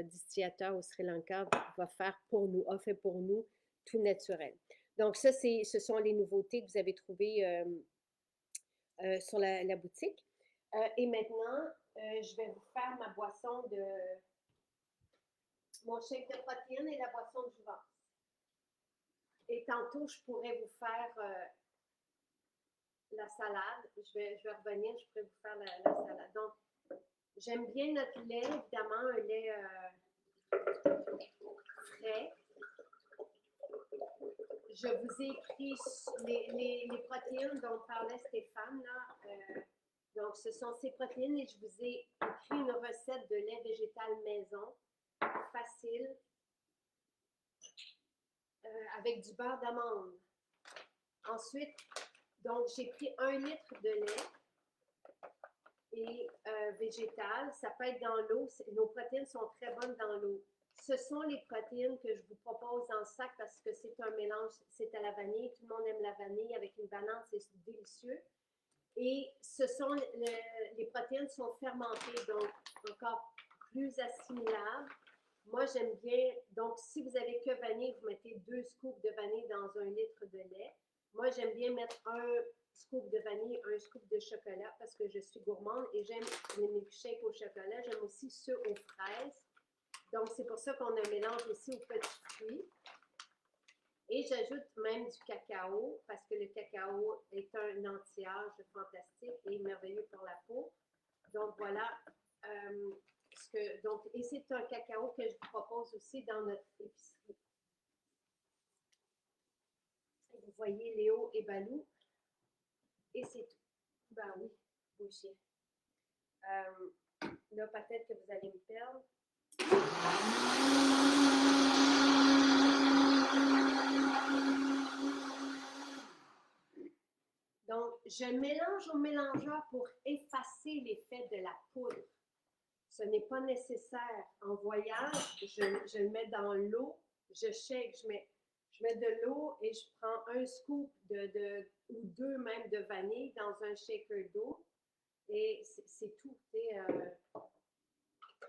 distillateur au Sri Lanka va faire pour nous, a fait pour nous, tout naturel. Donc, ça, ce sont les nouveautés que vous avez trouvées sur la boutique. Et maintenant, je vais vous faire ma boisson mon shake de protéines et la boisson de jouvence. Et tantôt, je pourrais vous faire la salade. Je vais revenir, je pourrais vous faire la salade. Donc, j'aime bien notre lait, évidemment, un lait frais. Je vous ai écrit les protéines dont parlait Stéphane, là. Donc, ce sont ces protéines et je vous ai écrit une recette de lait végétal maison, facile, avec du beurre d'amande. Ensuite, donc, j'ai pris 1 litre de lait et végétal. Ça peut être dans l'eau. Nos protéines sont très bonnes dans l'eau. Ce sont les protéines que je vous propose en sac parce que c'est un mélange, c'est à la vanille. Tout le monde aime la vanille avec une banane, c'est délicieux. Et les protéines sont fermentées, donc encore plus assimilables. Moi, j'aime bien, donc si vous avez que vanille, vous mettez 2 scoops de vanille dans 1 litre de lait. Moi, j'aime bien mettre 1 scoop de vanille, 1 scoop de chocolat parce que je suis gourmande et j'aime les milkshakes au chocolat. J'aime aussi ceux aux fraises. Donc, c'est pour ça qu'on a un mélange aussi aux petits fruits. Et j'ajoute même du cacao parce que le cacao est un anti-âge fantastique et merveilleux pour la peau. Donc, voilà. Et c'est un cacao que je vous propose aussi dans notre épicerie. Vous voyez Léo et Balou. Et c'est tout. Ben oui, beau chien. Là, peut-être que vous allez me perdre. Donc, je mélange au mélangeur pour effacer l'effet de la poudre. Ce n'est pas nécessaire. En voyage, je le mets dans l'eau, je shake, je mets de l'eau et je prends 1 scoop ou 2 même de vanille dans un shaker d'eau et c'est tout.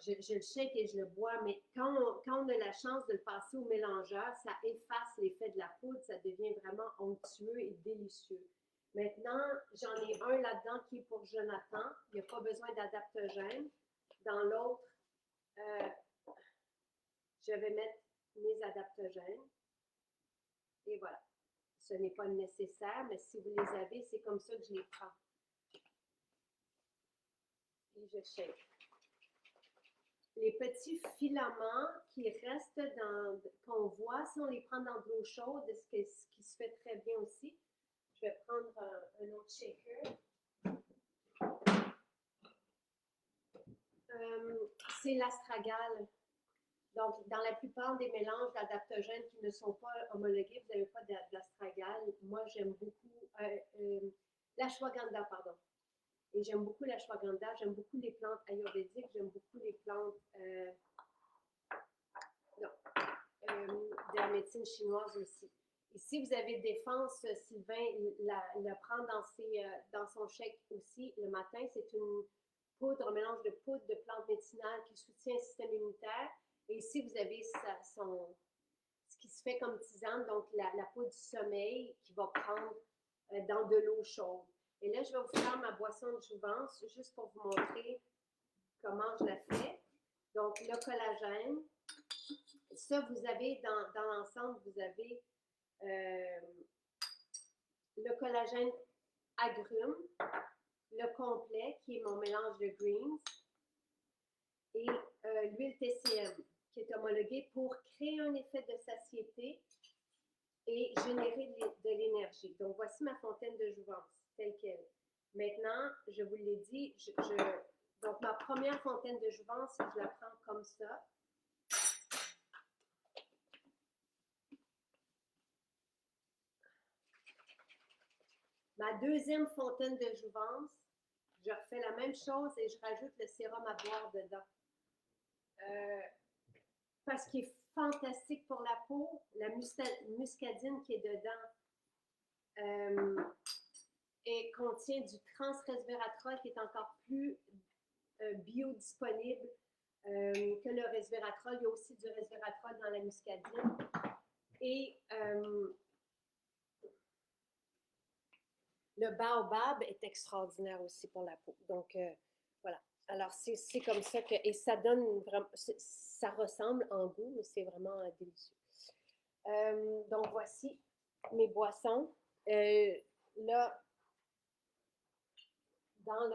Je le shake et je le bois, mais quand on a la chance de le passer au mélangeur, ça efface l'effet de la poudre, ça devient vraiment onctueux et délicieux. Maintenant, j'en ai un là-dedans qui est pour Jonathan. Il n'y a pas besoin d'adaptogène. Dans l'autre, je vais mettre mes adaptogènes. Et voilà. Ce n'est pas nécessaire, mais si vous les avez, c'est comme ça que je les prends. Et je shake. Les petits filaments qui restent qu'on voit, si on les prend dans de l'eau chaude, ce qui se fait très bien aussi. Je vais prendre un autre shaker. C'est l'astragale. Donc, dans la plupart des mélanges d'adaptogènes qui ne sont pas homologués, vous n'avez pas d'astragale. Moi, j'aime beaucoup l'ashwagandha, pardon. Et j'aime beaucoup l'ashwagandha, j'aime beaucoup les plantes ayurvédiques, j'aime beaucoup les plantes de la médecine chinoise aussi. Et si vous avez défense, Sylvain le prend dans son shake aussi le matin. C'est une poudre, un mélange de poudre de plantes médicinales qui soutient le système immunitaire. Et si vous avez ce qui se fait comme tisane, donc la peau du sommeil qui va prendre dans de l'eau chaude. Et là, je vais vous faire ma boisson de jouvence juste pour vous montrer comment je la fais. Donc, le collagène. Ça, vous avez dans l'ensemble, vous avez le collagène agrumes, le complet qui est mon mélange de greens et l'huile TCM qui est homologuée pour créer un effet de satiété et générer de l'énergie. Donc, voici ma fontaine de jouvence telle qu'elle. Maintenant, je vous l'ai dit, donc ma première fontaine de jouvence, je la prends comme ça. Ma deuxième fontaine de jouvence, je refais la même chose et je rajoute le sérum à boire dedans. Parce qu'il est fantastique pour la peau, la muscadine qui est dedans et contient du transresveratrol qui est encore plus biodisponible que le resveratrol. Il y a aussi du resveratrol dans la muscadine. Et le baobab est extraordinaire aussi pour la peau. Donc, voilà. Alors, c'est comme ça que... Et ça donne vraiment... Ça ressemble en goût, mais c'est vraiment délicieux. Donc, voici mes boissons. Là, dans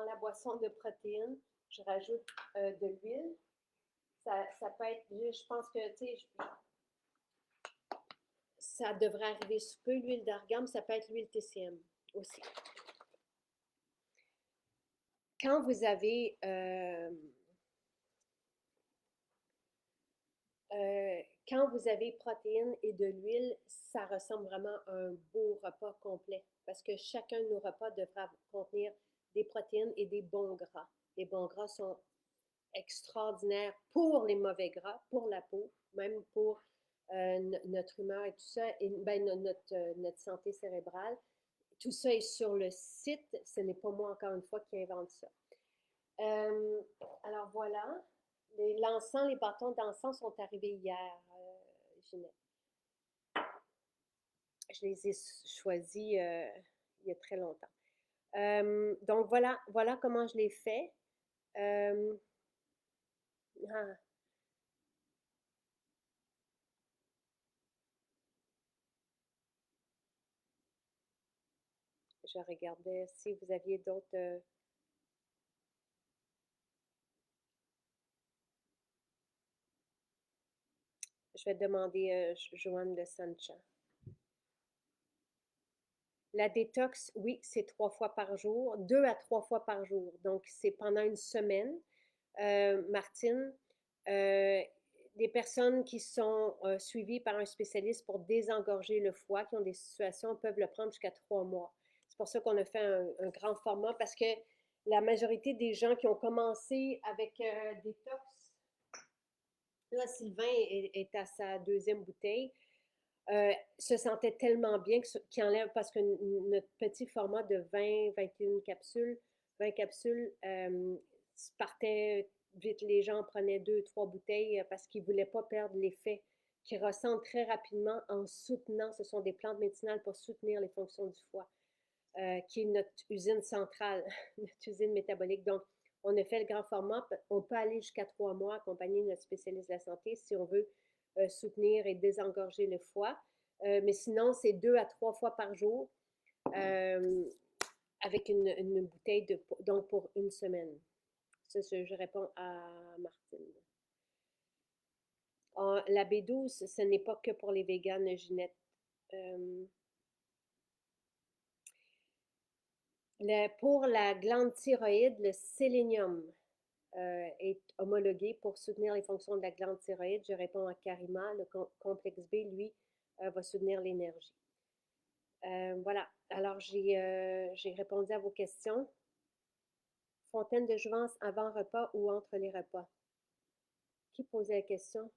la boisson de protéines, je rajoute de l'huile. Ça peut être... Je pense que, tu sais... Ça devrait arriver sous peu, l'huile d'argan, ça peut être l'huile TCM aussi. Quand vous avez protéines et de l'huile, ça ressemble vraiment à un beau repas complet parce que chacun de nos repas devra contenir des protéines et des bons gras. Les bons gras sont extraordinaires pour les mauvais gras, pour la peau, même pour notre humeur et tout ça, et ben, notre santé cérébrale. Tout ça est sur le site. Ce n'est pas moi, encore une fois, qui invente ça. Alors voilà. L'encens, les bâtons d'encens sont arrivés hier, Ginette. Je les ai choisis il y a très longtemps. Donc voilà comment je les fais. Je regardais si vous aviez d'autres... Je vais demander Joanne de Sanchez. La détox, oui, c'est 3 fois par jour, 2 à 3 fois par jour. Donc, c'est pendant une semaine. Martine, des personnes qui sont suivies par un spécialiste pour désengorger le foie, qui ont des situations, peuvent le prendre jusqu'à 3 mois. C'est pour ça qu'on a fait un grand format, parce que la majorité des gens qui ont commencé avec détox, là, Sylvain est à sa deuxième bouteille, se sentait tellement bien qu'il enlève, parce que notre petit format de 20-21 capsules, 20 capsules, partait vite. Les gens prenaient 2-3 bouteilles parce qu'ils ne voulaient pas perdre l'effet qu'ils ressentent très rapidement en soutenant. Ce sont des plantes médicinales pour soutenir les fonctions du foie, qui est notre usine centrale, notre usine métabolique. Donc, on a fait le grand format. On peut aller jusqu'à 3 mois accompagner notre spécialiste de la santé si on veut soutenir et désengorger le foie. Mais sinon, c'est 2 à 3 fois par jour avec une bouteille donc pour une semaine. Ça, je réponds à Martine. La B12, ce n'est pas que pour les véganes, Ginette. Pour la glande thyroïde, le sélénium est homologué pour soutenir les fonctions de la glande thyroïde. Je réponds à Karima. Le complexe B, lui, va soutenir l'énergie. Voilà. Alors, j'ai répondu à vos questions. Fontaine de jouvence avant repas ou entre les repas? Qui posait la question?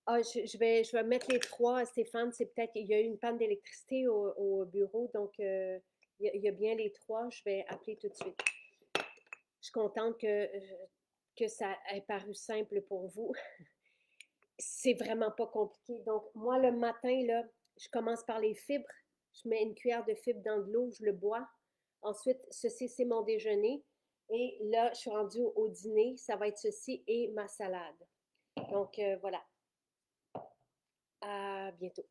Je vais mettre les 3, Stéphane. C'est peut-être qu'il y a eu une panne d'électricité au bureau, donc il y a bien les 3. Je vais appeler tout de suite. Je suis contente que ça ait paru simple pour vous. C'est vraiment pas compliqué. Donc, moi, le matin, là, je commence par les fibres. Je mets une cuillère de fibres dans de l'eau, je le bois. Ensuite, ceci, c'est mon déjeuner. Et là, je suis rendue au dîner. Ça va être ceci et ma salade. Donc, voilà. À bientôt.